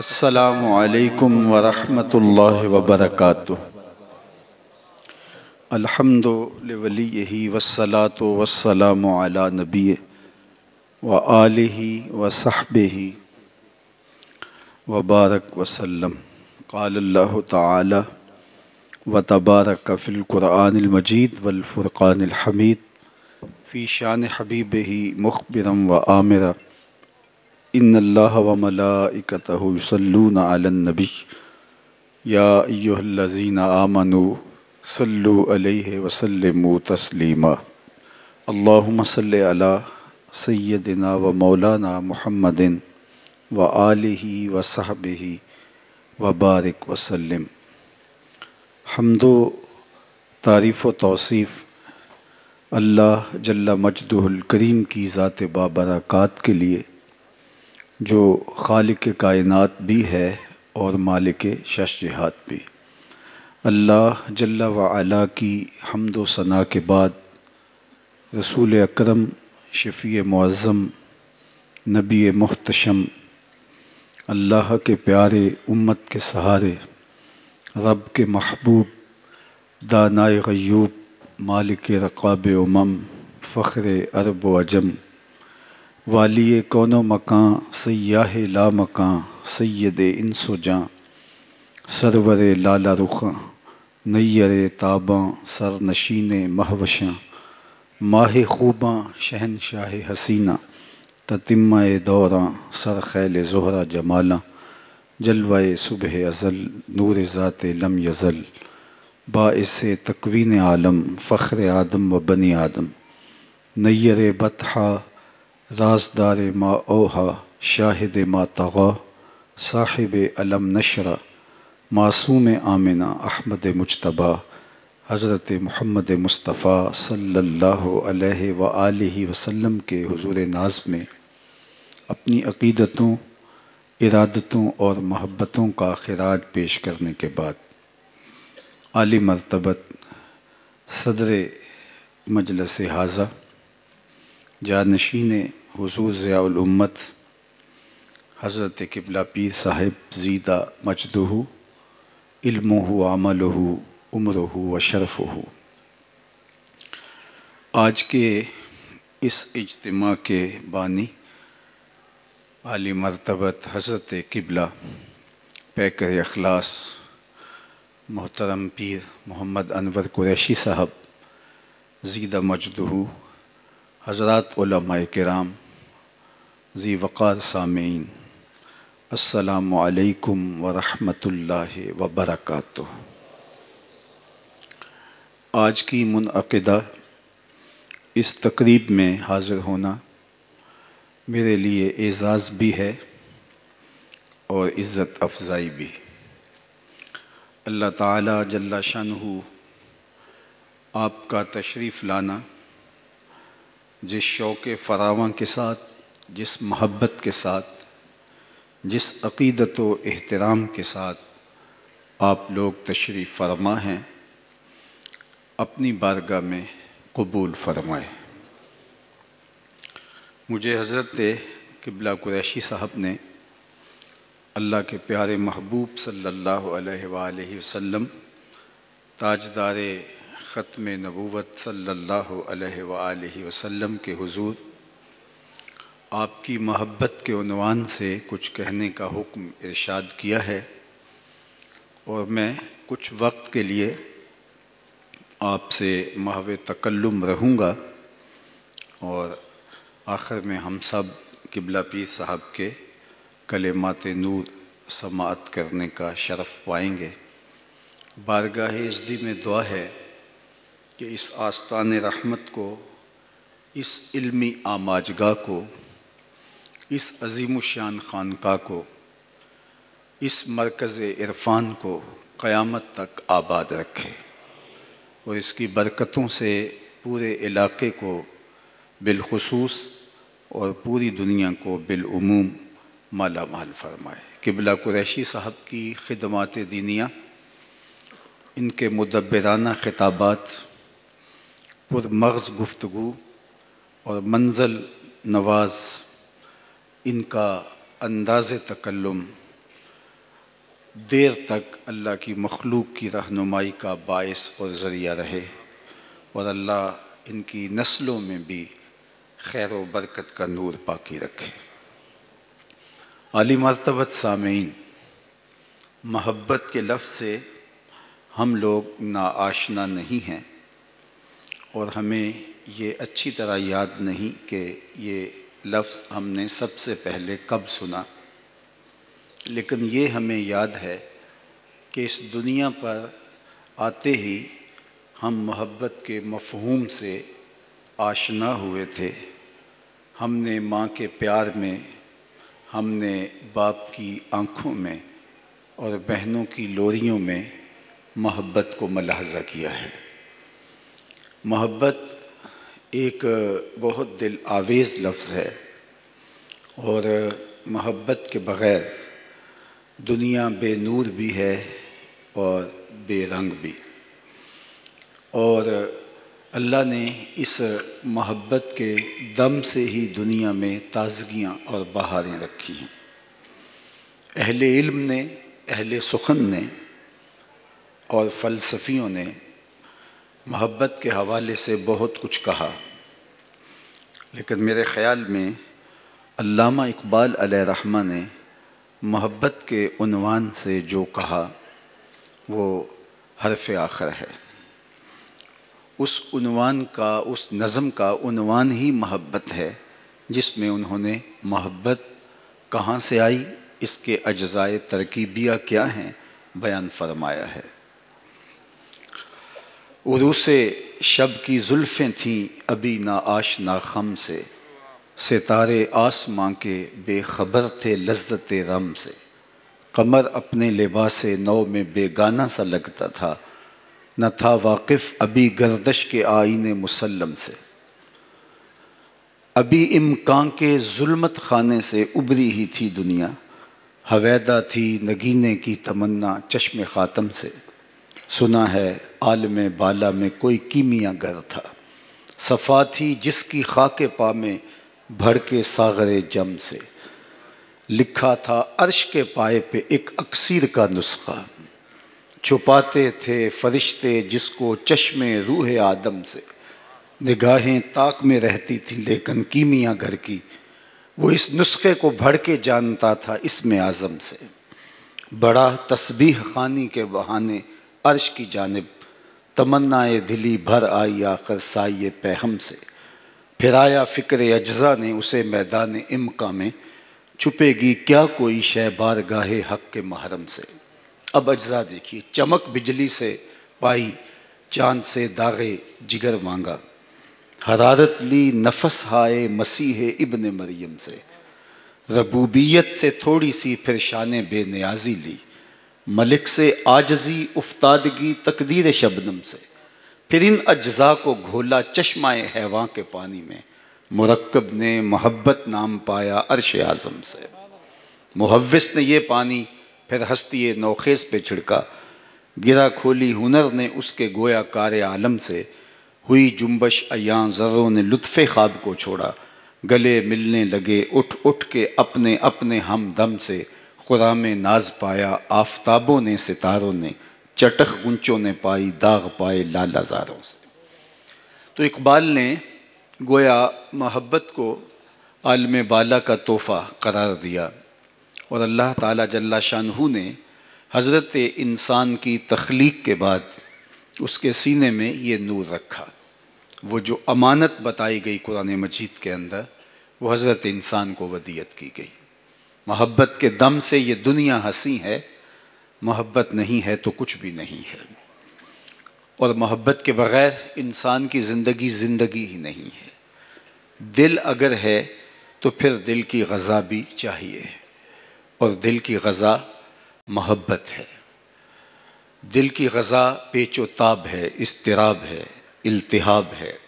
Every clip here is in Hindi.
अस्सलामु अलैकुम वरहमतुल्लाहि वबरकातुह। अल्हम्दु लिवलिय्यिही वस्सलातु वस्सलामु अला नबिय्यि व आलिहि व सहबिहि व बारक वसल्लम। क़ालल्लाहु तआला व तबारक फ़िल क़ुरआनिल मजीद वल फ़ुरक़ानिल हमीद फ़ी शान हबीबिही मुख़बिरन व आमिरा इन्नल्लाह व मलाइकतहु युसल्लूना अलन नबी या अय्युहल्लज़ीना आमनू सल्लु अलैहि व सल्लिमू तस्लीमा। अल्लाहुम्मा सल्लि अला सय्यदिना व मौलाना मुहम्मदिन व आलिहि व सहबिहि व बारिक व सल्लिम। हम्दो तारीफ़ व तौसीफ़ अल्लाह जल्ला मजदुहुल करीम की ज़ात बाबरकात के लिए, जो खालिक कायनात भी है और मालिक शशजिहात भी। अल्लाह जल्ला व अला की हम्द व सना के बाद रसूल अकरम शफ़ी मुअज़्ज़म नबी मुहतशम अल्लाह के प्यारे उम्मत के सहारे रब के महबूब दानाए ग़य्यूब मालिक रक़ाब उमम फ़ख्र अरब व अजम वाली कौनो मकां सय्याह ला मकां सय्यद इंस व जां सरवर लाला रुख़ां नय्यर ताबां सरनशीन महवशां माह खूबां शहनशाह हसीना ततिम्मा दौरां सर खैल ज़ोहरा जमालां जलवाए सुबह अज़ल नूर ज़ात लम यज़ल बाइस तकवीन आलम फ़ख्र आदम व बनी आदम नय्यर बतहा राजदार मा ओहा शाहिद मा तग़ा साहिब अलम नशरा मासूम आमिना अहमद मुज्तबा हज़रत मुहम्मद मुस्तफ़ा सल्लल्लाहु अलैहि व आलिहि वसल्लम के हुज़ूर नाज़ में अपनी अक़ीदतों, इरादतों और महब्बतों का ख़िराज पेश करने के बाद आली मर्तबत सदर मजलिस हाज़ा जानशीन हुज़ूर ज़ियाउल उम्मत हज़रत क़िबला पीर साहिब ज़ीदा मजदुहु इल्मुहु अमलुहु उम्रुहु व शरफ़ुहु, आज के इस इज्तिमा के बानी आली मर्तबत हज़रत क़िबला पैकर अखलास मोहतरम पीर मोहम्मद अनवर कुरैशी साहब ज़ीदा मजदुहु, हज़रात उलमाए किराम, ज़ी वक़ार सामीन, अस्सलामु अलैकुम व रहमतुल्लाहि व बरकातुह। आज की मुनअक़िदा इस तक़रीब में हाज़िर होना मेरे लिए एज़ाज़ भी है और इज़्ज़त अफ़ज़ाई भी। अल्लाह ताला जल्ला शानुहु आपका तशरीफ़ लाना जिस शौक़ फ़रावां के साथ, जिस महब्बत के साथ, जिस अक़ीदत व एहतराम के साथ आप लोग तशरीफ़ फ़रमा हैं, अपनी बारगाह में कबूल फ़रमाए। मुझे हज़रत क़िबला कुरैशी साहब ने अल्लाह के प्यारे महबूब सल्लल्लाहु अलैहि वसल्लम ताजदार ख़त्म नबूवत सल्लल्लाहु अलैहि वसल्लम के हुज़ूर आपकी महब्बत के उन्वान से कुछ कहने का हुक्म इरशाद किया है और मैं कुछ वक्त के लिए आपसे महव तकल्लुम रहूँगा और आखिर में हम सब क़िबला पीर साहब के कलेमात नूर समाअत करने का शरफ़ पाएंगे। बारगाह इज़्दी में दुआ है कि इस आस्तान रहमत को, इस इल्मी आमाजगा को, इस अज़ीमुशान ख़ानक़ाह को, इस मरकज़ इरफ़ान को क़यामत तक आबाद रखे और इसकी बरकतों से पूरे इलाक़े को बिलख़ुसूस और पूरी दुनिया को बिलउमूम माला माल फ़रमाए। क़िबला कुरैशी साहब की ख़िदमात दीनिया, इनके मुदब्बिराना ख़िताबात, पुरमग़ज़ गुफ्तगू और मंज़ल नवाज़ इनका अंदाज़ तकल्लुम देर तक अल्लाह की मखलूक की रहनुमाई का बाइस और ज़रिया रहे और अल्लाह इनकी नस्लों में भी खैर व बरकत का नूर बाकी रखे। आली मर्तबत सामीन, महब्बत के लफ्ज़ से हम लोग नाआशना नहीं हैं और हमें ये अच्छी तरह याद नहीं कि ये लफ्ज़ हमने सबसे पहले कब सुना, लेकिन ये हमें याद है कि इस दुनिया पर आते ही हम मोहब्बत के मफ़हूम से आशना हुए थे। हमने माँ के प्यार में, हमने बाप की आँखों में और बहनों की लोरियों में मोहब्बत को मुलाहज़ा किया है। मोहब्बत एक बहुत दिल आवेज़ लफ्ज़ है और मोहब्बत के बग़ैर दुनिया बेनूर भी है और बेरंग भी। और अल्लाह ने इस मोहब्बत के दम से ही दुनिया में ताज़गियाँ और बहारें रखी हैं। अहले इल्म ने, अहले सुखन ने और फ़लसफ़ियों ने मोहब्बत के हवाले से बहुत कुछ कहा, लेकिन मेरे ख़याल में अल्लामा इक़बाल अलैहिर्रहमा ने मोहब्बत के उन्वान से जो कहा वो हर्फ़ आखिर है। उस उन्वान का, उस नज़म का उन्वान ही मोहब्बत है, जिसमें उन्होंने मोहब्बत कहाँ से आई, इसके अज्ज़ाए तरकीबिया क्या हैं, बयान फरमाया है। उरूसे शब की ज़ुल्फ़ें थीं अभी ना आशना ख़म से, सितारे आसमां के बेखबर थे लज़्ज़ते रम से। कमर अपने लिबासे नौ में बेगाना सा लगता था, न था वाकिफ़ अभी गर्दश के आईने मुसल्लम से। अभी इम्कान के ज़ुल्मत खाने से उबरी ही थी दुनिया, हवैदा थी नगीने की तमन्ना चश्मे ख़ातम से। सुना है आलमे बाला में कोई कीमिया गर था, सफ़ा थी जिसकी खाके पा में भड़के सागरे जम से। लिखा था अर्श के पाए पे एक अक्सीर का नुस्खा, छुपाते थे फरिश्ते जिसको चश्मे रूह आदम से। निगाहें ताक में रहती थी लेकिन कीमिया घर की, वो इस नुस्खे को भड़ के जानता था इसमें आज़म से। बड़ा तस्बीह खानी के बहाने अर्श की जानिब, तमन्नाए दिली भर आई आखिर साये पैहम से। फिर आया फ़िक्र अज्ज़ा ने उसे मैदान इम्का में, छुपेगी क्या कोई शै बारगाहे हक़ के महरम से। अब अज्ज़ा देखिए, चमक बिजली से पाई चाँद से दागे जिगर मांगा, हरारत ली नफस हाय मसीह इब्न मरियम से। रबूबियत से थोड़ी सी फिर शान बेनियाजी ली, मलिक से आजजी उफ्तादगी तकदीर शबनम से। फिर इन अज्ज़ा को घोला चश्माए हैवां के पानी में, मुरक्कब ने मोहब्बत नाम पाया अर्श आज़म से। मुहव्विस ने ये पानी फिर हस्ती नौखेज़ पे छिड़का, गिरा खोली हुनर ने उसके गोया कार आलम से। हुई जुम्बश अयां ज़र्रों ने लुत्फ़े ख्वाब को छोड़ा, गले मिलने लगे उठ उठ के अपने अपने हमदम से। खुराम नाज पाया आफताबों ने सितारों ने, चटख गुंचों ने पाई दाग पाए लालाजारों से। तो इकबाल ने गोया मोहब्बत को आलम बाला का तोहफ़ा करार दिया और अल्लाह ताला जल्ला शानहू ने हज़रत इंसान की तख्लीक के बाद उसके सीने में ये नूर रखा। वो जो अमानत बताई गई कुरान मजीद के अंदर, वो हज़रत इंसान को वदियत की गई। मोहब्बत के दम से ये दुनिया हंसी है, मोहब्बत नहीं है तो कुछ भी नहीं है। और मोहब्बत के बग़ैर इंसान की ज़िंदगी ज़िंदगी ही नहीं है। दिल अगर है तो फिर दिल की ग़ज़ा भी चाहिए, और दिल की ग़ज़ा मोहब्बत है। दिल की ग़ज़ा पेचो ताब है, इस्तिराब है, इल्तिहाब है।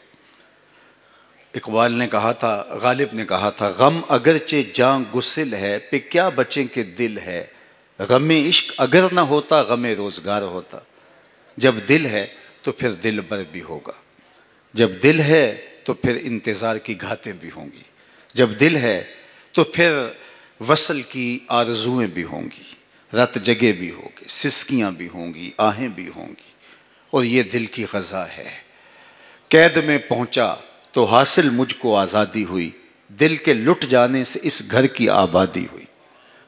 इकबाल ने कहा था, गालिब ने कहा था, गम अगरचे जान गुस्सिल है पे क्या बचें के दिल है। गमे इश्क अगर ना होता गमे रोज़गार होता। जब दिल है तो फिर दिल बर भी होगा, जब दिल है तो फिर इंतज़ार की घातें भी होंगी, जब दिल है तो फिर वसल की आरज़ुएँ भी होंगी। रत जगे भी होंगे, सिसकियाँ भी होंगी, आहें भी होंगी, और ये दिल की ग़ज़ा है। कैद में पहुँचा तो हासिल मुझको आज़ादी हुई, दिल के लुट जाने से इस घर की आबादी हुई।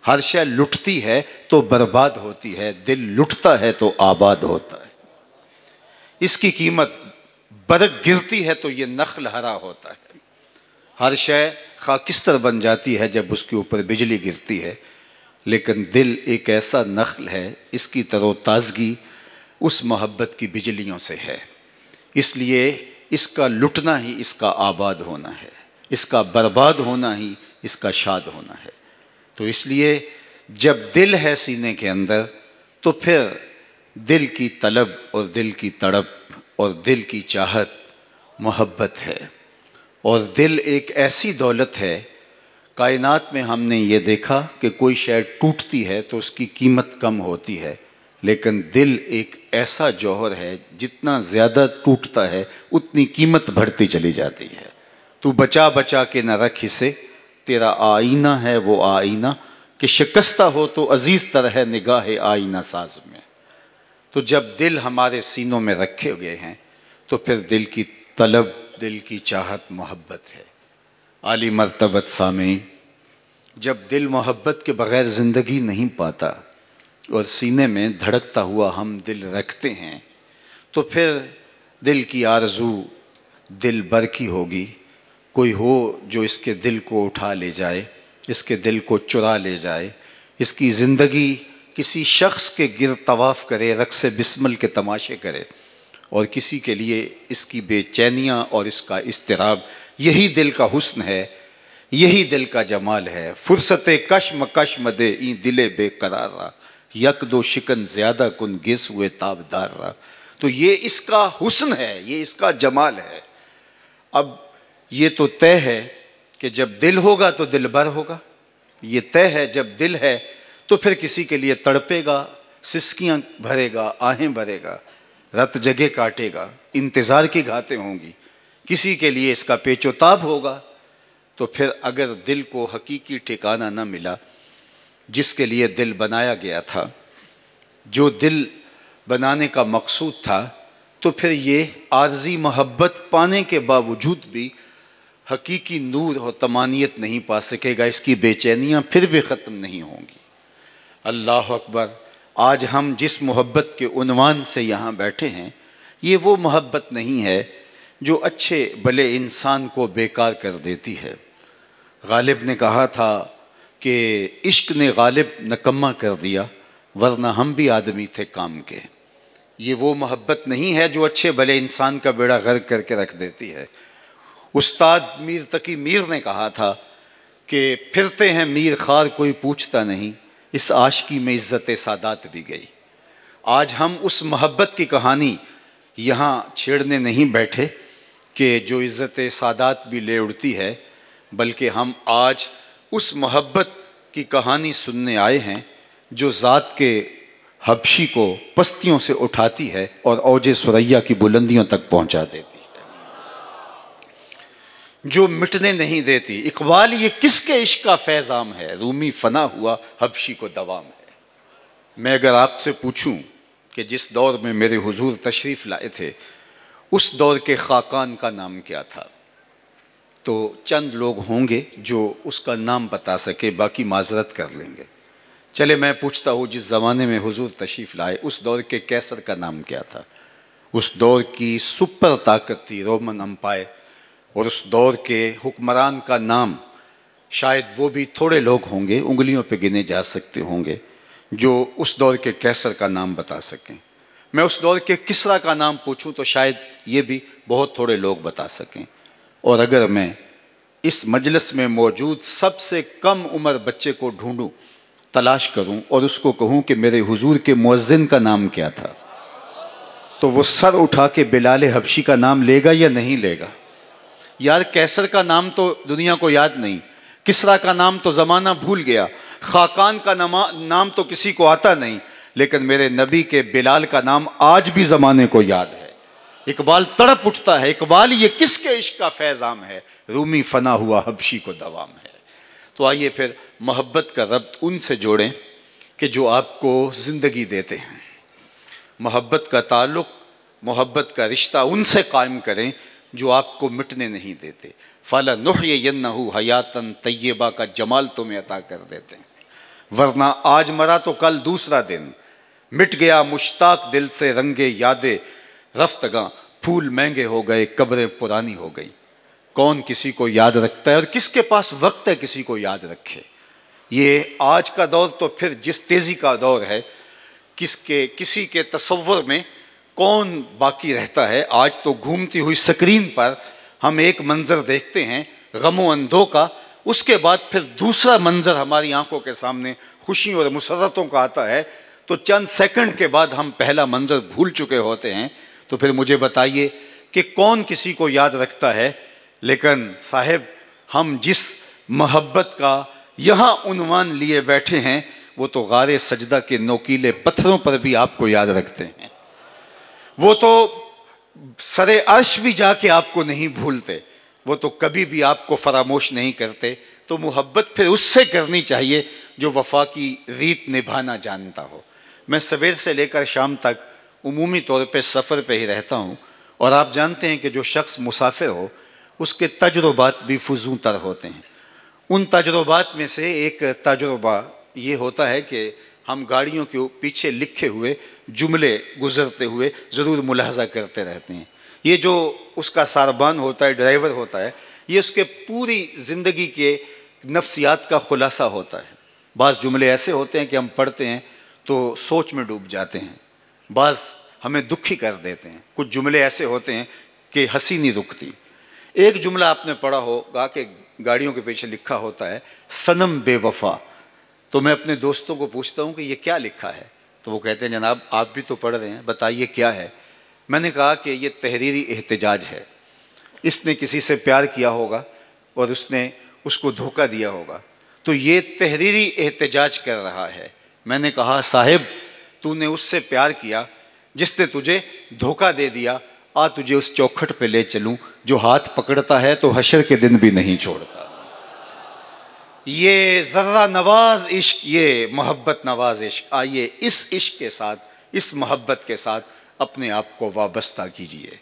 हर शय लुटती है तो बर्बाद होती है, दिल लुटता है तो आबाद होता है। इसकी कीमत बरक गिरती है तो ये नख्ल हरा होता है। हर शय खाकिस्तर बन जाती है जब उसके ऊपर बिजली गिरती है, लेकिन दिल एक ऐसा नख्ल है, इसकी तरोताज़गी उस मोहब्बत की बिजलियों से है। इसलिए इसका लुटना ही इसका आबाद होना है, इसका बर्बाद होना ही इसका शाद होना है। तो इसलिए जब दिल है सीने के अंदर तो फिर दिल की तलब और दिल की तड़प और दिल की चाहत मोहब्बत है। और दिल एक ऐसी दौलत है, कायनात में हमने ये देखा कि कोई शय टूटती है तो उसकी कीमत कम होती है, लेकिन दिल एक ऐसा जौहर है, जितना ज़्यादा टूटता है उतनी कीमत बढ़ती चली जाती है। तू बचा बचा के न रख इसे, तेरा आईना है वो आईना कि शिकस्ता हो तो अजीज़ तरह निगाह आईना साज में। तो जब दिल हमारे सीनों में रखे गए हैं तो फिर दिल की तलब, दिल की चाहत मोहब्बत है। आली मर्तबत सामीन, जब दिल मोहब्बत के बग़ैर ज़िंदगी नहीं पाता और सीने में धड़कता हुआ हम दिल रखते हैं, तो फिर दिल की आरज़ू दिल भर की होगी। कोई हो जो इसके दिल को उठा ले जाए, इसके दिल को चुरा ले जाए, इसकी ज़िंदगी किसी शख्स के गिर तवाफ़ करे, रक़्स बिस्मिल के तमाशे करे, और किसी के लिए इसकी बेचैनियाँ और इसका इज़्तिराब, यही दिल का हुस्न है, यही दिल का जमाल है। फुर्सते कश्म कश्म दे ई दिले बेकरारा, यक दो शिकन ज़्यादा कुन गिस हुए ताबदार रहा। तो ये इसका हुस्न है, ये इसका जमाल है। अब ये तो तय है कि जब दिल होगा तो दिल भर होगा, ये तय है। जब दिल है तो फिर किसी के लिए तड़पेगा, सिसकियाँ भरेगा, आहें भरेगा, रत जगह काटेगा, इंतज़ार की घातें होंगी, किसी के लिए इसका पेचोताब होगा। तो फिर अगर दिल को हकीकी ठिकाना न मिला जिसके लिए दिल बनाया गया था, जो दिल बनाने का मकसूद था, तो फिर ये आर्जी मोहब्बत पाने के बावजूद भी हकीकी नूर और तमानियत नहीं पा सकेगा, इसकी बेचैनियाँ फिर भी ख़त्म नहीं होंगी। अल्लाह अकबर। आज हम जिस मोहब्बत के उन्वान से यहाँ बैठे हैं, ये वो मोहब्बत नहीं है जो अच्छे भले इंसान को बेकार कर देती है। गालिब ने कहा था कि इश्क ने गालिब नकम्मा कर दिया, वरना हम भी आदमी थे काम के। ये वो मोहब्बत नहीं है जो अच्छे भले इंसान का बेड़ा गर्क करके रख देती है। उस्ताद मीर तकी मीर ने कहा था कि फिरते हैं मीर खार कोई पूछता नहीं, इस आशिकी में इज़्ज़त सादात भी गई। आज हम उस मोहब्बत की कहानी यहाँ छेड़ने नहीं बैठे कि जो इज़्ज़त सादात भी ले उड़ती है, बल्कि हम आज उस मोहब्बत की कहानी सुनने आए हैं जो ज़ात के हबशी को पस्तियों से उठाती है और औजे सुरैया की बुलंदियों तक पहुँचा देती है, जो मिटने नहीं देती। इकबाल ये किसके इश्क का फैज़ाम है, रूमी फना हुआ हबशी को दवाम है। मैं अगर आपसे पूछूं कि जिस दौर में मेरे हुजूर तशरीफ़ लाए थे, उस दौर के खाकान का नाम क्या था, तो चंद लोग होंगे जो उसका नाम बता सके, बाकी माजरत कर लेंगे। चले मैं पूछता हूँ, जिस ज़माने में हुजूर तशरीफ़ लाए उस दौर के कैसर का नाम क्या था? उस दौर की सुपर ताकत थी रोमन अम्पायर, और उस दौर के हुक्मरान का नाम शायद वो भी थोड़े लोग होंगे, उंगलियों पे गिने जा सकते होंगे, जो उस दौर के कैसर का नाम बता सकें। मैं उस दौर के किसरा का नाम पूछूं तो शायद ये भी बहुत थोड़े लोग बता सकें। और अगर मैं इस मजलिस में मौजूद सबसे कम उम्र बच्चे को ढूंढूं, तलाश करूं और उसको कहूं कि मेरे हुजूर के मुअज्जिन का नाम क्या था, तो वो सर उठा के बिलाल हबशी का नाम लेगा या नहीं लेगा? यार कैसर का नाम तो दुनिया को याद नहीं, किसरा का नाम तो ज़माना भूल गया, खाकान का नाम तो किसी को आता नहीं, लेकिन मेरे नबी के बिलाल का नाम आज भी ज़माने को याद है। इकबाल तड़प उठता है, इकबाल ये किसके इश्क का फैज़ाम है, रूमी फना हुआ हबशी को दवाम है। तो आइए फिर मोहब्बत का रब्त उनसे जोड़ें कि जो आपको ज़िंदगी देते हैं। मोहब्बत का ताल्लुक़, मोहब्बत का रिश्ता उनसे कायम करें जो आपको मिटने नहीं देते। फ़लनुह्यियन्नहु हयातन तय्यबा का जमाल तुम्हें अता कर देते हैं, वरना आज मरा तो कल दूसरा दिन। मिट गया मुश्ताक दिल से रंगे यादे रफ्तगा, फूल महंगे हो गए कब्रें पुरानी हो गई। कौन किसी को याद रखता है और किसके पास वक्त है किसी को याद रखे। ये आज का दौर तो फिर जिस तेज़ी का दौर है, किसी के तसव्वुर में कौन बाकी रहता है। आज तो घूमती हुई स्क्रीन पर हम एक मंज़र देखते हैं गमो अंधों का, उसके बाद फिर दूसरा मंज़र हमारी आंखों के सामने खुशियों और मुसर्रतों का आता है, तो चंद सेकंड के बाद हम पहला मंज़र भूल चुके होते हैं। तो फिर मुझे बताइए कि कौन किसी को याद रखता है। लेकिन साहिब, हम जिस मोहब्बत का यहाँ उन्वान लिए बैठे हैं वो तो गारे सजदा के नोकीले पत्थरों पर भी आपको याद रखते हैं। वो तो सरे अर्श भी जाके आपको नहीं भूलते, वो तो कभी भी आपको फरामोश नहीं करते। तो मोहब्बत फिर उससे करनी चाहिए जो वफा की रीत निभाना जानता हो। मैं सवेर से लेकर शाम तक उमूमी तौर पे सफ़र पे ही रहता हूँ, और आप जानते हैं कि जो शख्स मुसाफिर हो उसके तजुर्बात भी फजूल तर होते हैं। उन तजुर्बात में से एक तजुर्बा ये होता है कि हम गाड़ियों के पीछे लिखे हुए जुमले गुज़रते हुए ज़रूर मुलाहजा करते रहते हैं। ये जो उसका सारबान होता है, ड्राइवर होता है, ये उसके पूरी ज़िंदगी के नफ्सियात का खुलासा होता है। बाज़ जुमले ऐसे होते हैं कि हम पढ़ते हैं तो सोच में डूब जाते हैं, बाज़ हमें दुखी कर देते हैं। कुछ जुमले ऐसे होते हैं कि हंसी नहीं रुकती। एक जुमला आपने पढ़ा होगा कि गाड़ियों के पीछे लिखा होता है सनम बेवफा। तो मैं अपने दोस्तों को पूछता हूँ कि ये क्या लिखा है, तो वो कहते हैं जनाब आप भी तो पढ़ रहे हैं, बताइए क्या है। मैंने कहा कि ये तहरीरी एहतजाज है। इसने किसी से प्यार किया होगा और उसने उसको धोखा दिया होगा, तो ये तहरीरी एहतजाज कर रहा है। मैंने कहा साहिब, तूने उससे प्यार किया जिसने तुझे धोखा दे दिया, आ तुझे उस चौखट पे ले चलूं जो हाथ पकड़ता है तो हशर के दिन भी नहीं छोड़ता। ये ज़र्रा नवाज इश्क, ये मोहब्बत नवाज इश्क। आइए इस इश्क के साथ, इस मोहब्बत के साथ अपने आप को वाबस्ता कीजिए।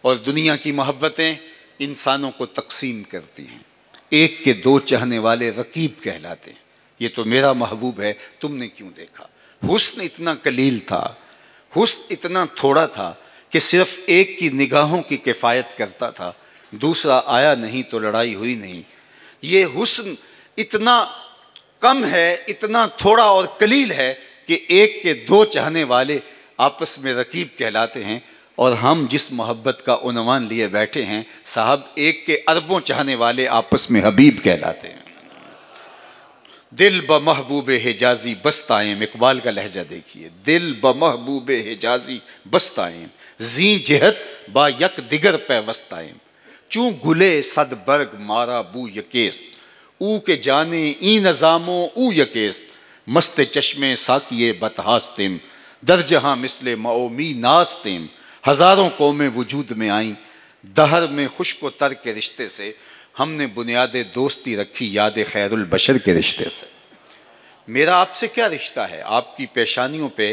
और दुनिया की मोहब्बतें इंसानों को तकसीम करती हैं। एक के दो चाहने वाले रकीब कहलाते हैं। ये तो मेरा महबूब है, तुमने क्यों देखा। हुस्न इतना कलील था, हुस्न इतना थोड़ा था कि सिर्फ एक की निगाहों की किफ़ायत करता था, दूसरा आया नहीं तो लड़ाई हुई नहीं। ये हुस्न इतना कम है, इतना थोड़ा और कलील है कि एक के दो चाहने वाले आपस में रकीब कहलाते हैं। और हम जिस मोहब्बत का उन्वान लिए बैठे हैं साहब, एक के अरबों चाहने वाले आपस में हबीब कहलाते हैं। दिल ब महबूब हिजाजी बस्ताएम, इकबाल का लहजा देखिए। दिल ब महबूब हिजाजी बस्ताएम, जी जहत बा यक दिगर पैवस्ताएम, चूँ गुले सद बर्ग मारा बू यकेस्त, ऊ के जाने ई नज़ामो ऊ यकेस्त, मस्त चश्मे साकिए बतहास्तिम, दरजहाँ मिसले मओमी नास्तिम, हज़ारों कौमें वजूद में आईं, दहर में खुश्क तर के रिश्ते से, हमने बुनियाद दोस्ती रखी याद खैरुल बशर के रिश्ते से। मेरा आपसे क्या रिश्ता है। आपकी पेशानियों पे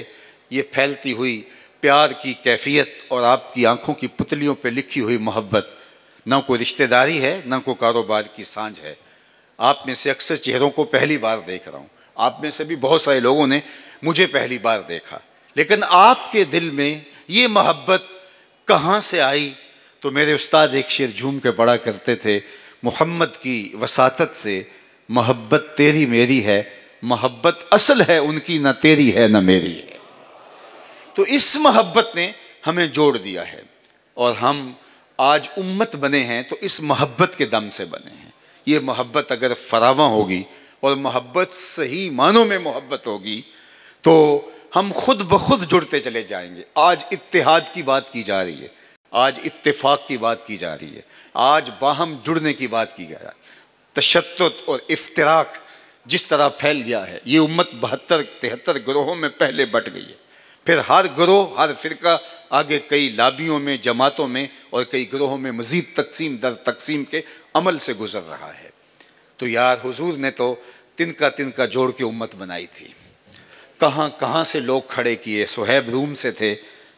ये फैलती हुई प्यार की कैफियत और आपकी आंखों की पुतलियों पे लिखी हुई मोहब्बत ना कोई रिश्तेदारी है, ना कोई कारोबार की सांझ है। आप में से अक्सर चेहरों को पहली बार देख रहा हूँ, आप में से भी बहुत सारे लोगों ने मुझे पहली बार देखा, लेकिन आपके दिल में ये मोहब्बत कहाँ से आई। तो मेरे उस्ताद एक शेर झूम के पढ़ा करते थे, मोहम्मद की वसातत से मोहब्बत तेरी मेरी है, मोहब्बत असल है उनकी, न तेरी है न मेरी है। तो इस मोहब्बत ने हमें जोड़ दिया है और हम आज उम्मत बने हैं तो इस मोहब्बत के दम से बने हैं। ये मोहब्बत अगर फरावां होगी और मोहब्बत सही मानों में मोहब्बत होगी तो हम खुद ब खुद जुड़ते चले जाएंगे। आज इत्तेहाद की बात की जा रही है, आज इत्तेफाक की बात की जा रही है, आज बाहम जुड़ने की बात की जा रही है। तशत्तुत और इफ्तिराक जिस तरह फैल गया है, ये उम्मत 72-73 ग्रोहों में पहले बट गई है, फिर हर ग्रोह हर फिरका आगे कई लाबियों में, जमातों में और कई ग्रोहों में मज़ीद तकसीम दर तकसीम के अमल से गुजर रहा है। तो यार हुजूर ने तो तिनका तिनका जोड़ के उम्मत बनाई थी। कहाँ कहाँ से लोग खड़े किए। सुहैब रूम से थे,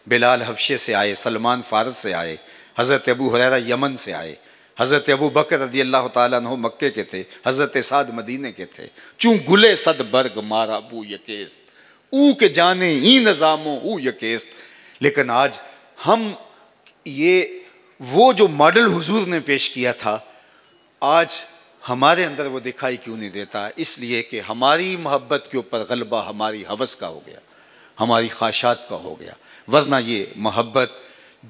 बिलाल हबशे से आए, सलमान फारस से आए, हज़रत अबू हुरैरा यमन से आए, हज़रत अबू बकर रज़ी अल्लाह ताला अन्हु मक्के के थे, हज़रत साद मदीने के थे। चूँ गुले सद बर्ग मारा बू यकेस, ऊ के जाने ही नज़ामो ऊ यकेस। लेकिन आज हम ये वो जो मॉडल हुजूर ने पेश किया था, आज हमारे अंदर वो दिखाई क्यों नहीं देता? इसलिए कि हमारी मोहब्बत के ऊपर गलबा हमारी हवस का हो गया, हमारी ख्वाहिशात का हो गया। वरना ये मोहब्बत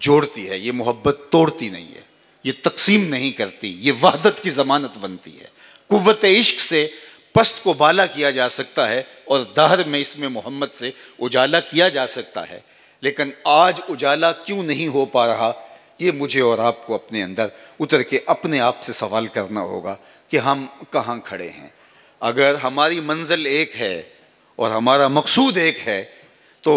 जोड़ती है, ये मोहब्बत तोड़ती नहीं है, ये तकसीम नहीं करती, ये वहदत की ज़मानत बनती है। कुव्वत इश्क से पस्त को बाला किया जा सकता है और दहर में इसमें मोहम्मद से उजाला किया जा सकता है। लेकिन आज उजाला क्यों नहीं हो पा रहा, ये मुझे और आपको अपने अंदर उतर के अपने आप से सवाल करना होगा कि हम कहाँ खड़े हैं। अगर हमारी मंजिल एक है और हमारा मकसूद एक है, तो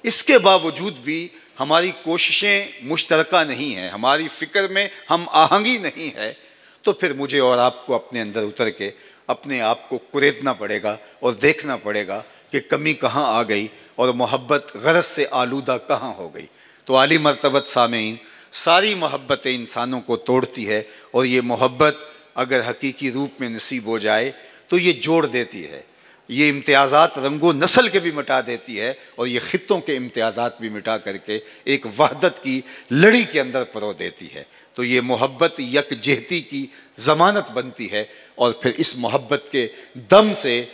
इसके बावजूद भी हमारी कोशिशें मुश्तरका नहीं हैं, हमारी फ़िक्र में हम आहंगी नहीं है, तो फिर मुझे और आपको अपने अंदर उतर के अपने आप को कुरेदना पड़ेगा और देखना पड़ेगा कि कमी कहाँ आ गई और मोहब्बत गरज से आलूदा कहाँ हो गई। तो आली मर्तबत सामेईन, सारी मोहब्बतें इंसानों को तोड़ती है, और ये मोहब्बत अगर हकीकी रूप में नसीब हो जाए तो ये जोड़ देती है, ये इम्तियाज़ात रंगो नस्ल के भी मिटा देती है, और ये ख़ित्तों के इम्तियाज़ात भी मिटा करके एक वहदत की लड़ी के अंदर परो देती है। तो ये मोहब्बत यकजहती की ज़मानत बनती है, और फिर इस मोहब्बत के दम से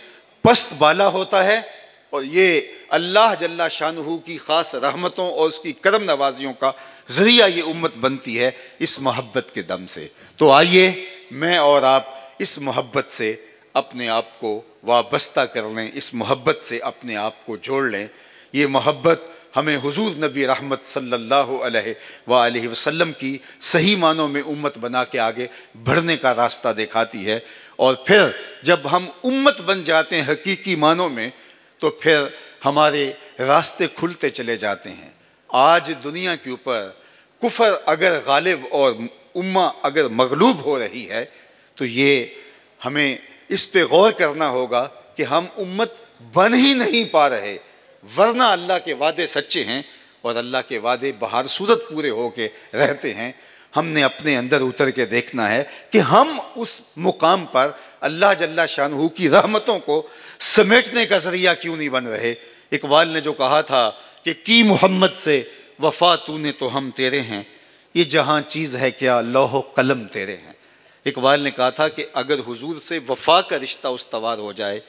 पस्त बाला होता है, और ये अल्लाह जल्ला शानुहु की ख़ास रहमतों और उसकी करम नवाजियों का ज़रिया ये उम्मत बनती है इस मोहब्बत के दम से। तो आइए मैं और आप इस मोहब्बत से अपने आप को वाबस्ता कर लें, इस मोहब्बत से अपने आप को जोड़ लें। ये मोहब्बत हमें हुजूर नबी रहमत सल्लल्लाहु अलैहि वसल्लम की सही मानों में उम्मत बना के आगे बढ़ने का रास्ता दिखाती है, और फिर जब हम उम्मत बन जाते हैं हकीकी मानों में, तो फिर हमारे रास्ते खुलते चले जाते हैं। आज दुनिया के ऊपर कुफर अगर गालिब और उम्मा अगर मगलूब हो रही है, तो ये हमें इस पे गौर करना होगा कि हम उम्मत बन ही नहीं पा रहे, वरना अल्लाह के वादे सच्चे हैं और अल्लाह के वादे बहार सूरत पूरे होके रहते हैं। हमने अपने अंदर उतर के देखना है कि हम उस मुकाम पर अल्लाह जल्ला शानुहु की रहमतों को समेटने का ज़रिया क्यों नहीं बन रहे। इकबाल ने जो कहा था कि की मोहम्मद से वफ़ा तूने तो हम तेरे हैं, ये जहाँ चीज़ है क्या लौह कलम तेरे हैं। इकबाल ने कहा था कि अगर हुजूर से वफ़ा का रिश्ता उस्तवार हो जाए,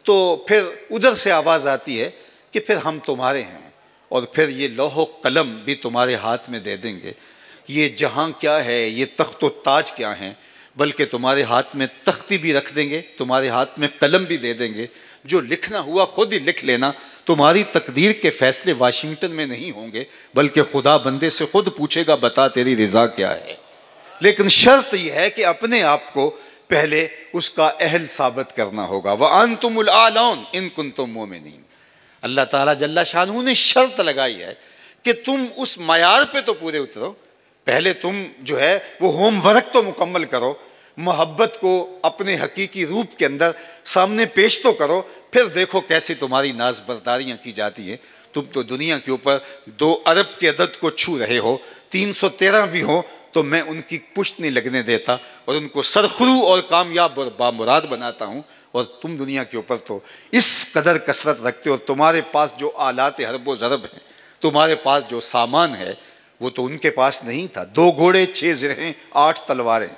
तो फिर उधर से आवाज़ आती है कि फिर हम तुम्हारे हैं, और फिर ये लौह कलम भी तुम्हारे हाथ में दे देंगे। ये जहाँ क्या है, ये तख्त व ताज क्या हैं, बल्कि तुम्हारे हाथ में तख्ती भी रख देंगे, तुम्हारे हाथ में कलम भी दे देंगे। जो लिखना हुआ खुद ही लिख लेना, तुम्हारी तकदीर के फैसले वाशिंगटन में नहीं होंगे, बल्कि खुदा बंदे से खुद पूछेगा बता तेरी रज़ा क्या है। लेकिन शर्त यह है कि अपने आप को पहले उसका अहल साबित करना होगा। व अंतुमुल आलौन इन कुंतुम मोमिनीन। अल्लाह ताला जल्ला शानुहु ने शर्त लगाई है कि तुम उस मयार पे तो पूरे उतरो, पहले तुम जो है वो होमवर्क तो मुकम्मल करो, मोहब्बत को अपने हकीकी रूप के अंदर सामने पेश तो करो, फिर देखो कैसे तुम्हारी नाज़बरदारियाँ की जाती हैं। तुम तो दुनिया के ऊपर 2 अरब के अदद को छू रहे हो, 313 भी हो तो मैं उनकी पुष्ट नहीं लगने देता और उनको सरखरू और कामयाब और बामुराद बनाता हूँ। और तुम दुनिया के ऊपर तो इस कदर कसरत रखते हो, तुम्हारे पास जो आलात हरबो ज़रब हैं, तुम्हारे पास जो सामान है वो तो उनके पास नहीं था। 2 घोड़े, 6 ज़िरहें, 8 तलवारें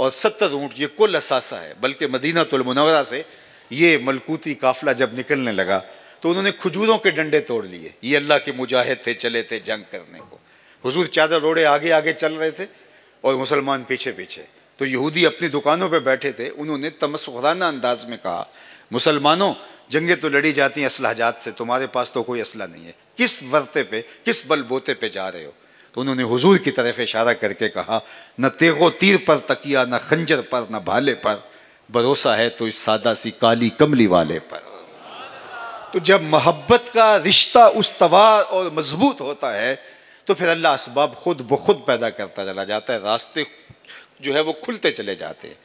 और 70 ऊँट, ये कुल असासा है। बल्कि मदीनातुल मुनव्वरा से ये मलकूती काफ़िला जब निकलने लगा तो उन्होंने खजूरों के डंडे तोड़ लिए। ये अल्लाह के मुजाहिद थे, चले थे जंग करने को। हुजूर चादर ओढ़े आगे आगे चल रहे थे और मुसलमान पीछे पीछे। तो यहूदी अपनी दुकानों पे बैठे थे, उन्होंने तमस्खुराना अंदाज में कहा, मुसलमानों जंगें तो लड़ी जाती हैं असलहजात से, तुम्हारे पास तो कोई असला नहीं है, किस वर्ते पे, किस बलबोते पे जा रहे हो। तो उन्होंने हुजूर की तरफ इशारा करके कहा, न तेगो तीर पर तकिया, न खंजर पर, न भाले पर, भरोसा है तो इस सादा सी काली कमली वाले पर। तो जब मोहब्बत का रिश्ता उस्तवार और मजबूत होता है तो फिर अल्लाह असबाब खुद ब खुद पैदा करता चला जाता है, रास्ते जो है वो खुलते चले जाते हैं।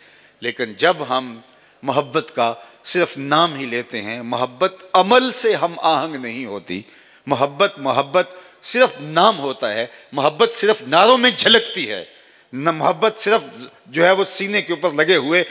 लेकिन जब हम मोहब्बत का सिर्फ नाम ही लेते हैं। मोहब्बत अमल से हम आहंग नहीं होती। मोहब्बत सिर्फ नाम होता है। मोहब्बत सिर्फ नारों में झलकती है। न मोहब्बत सिर्फ जो है वो सीने के ऊपर लगे हुए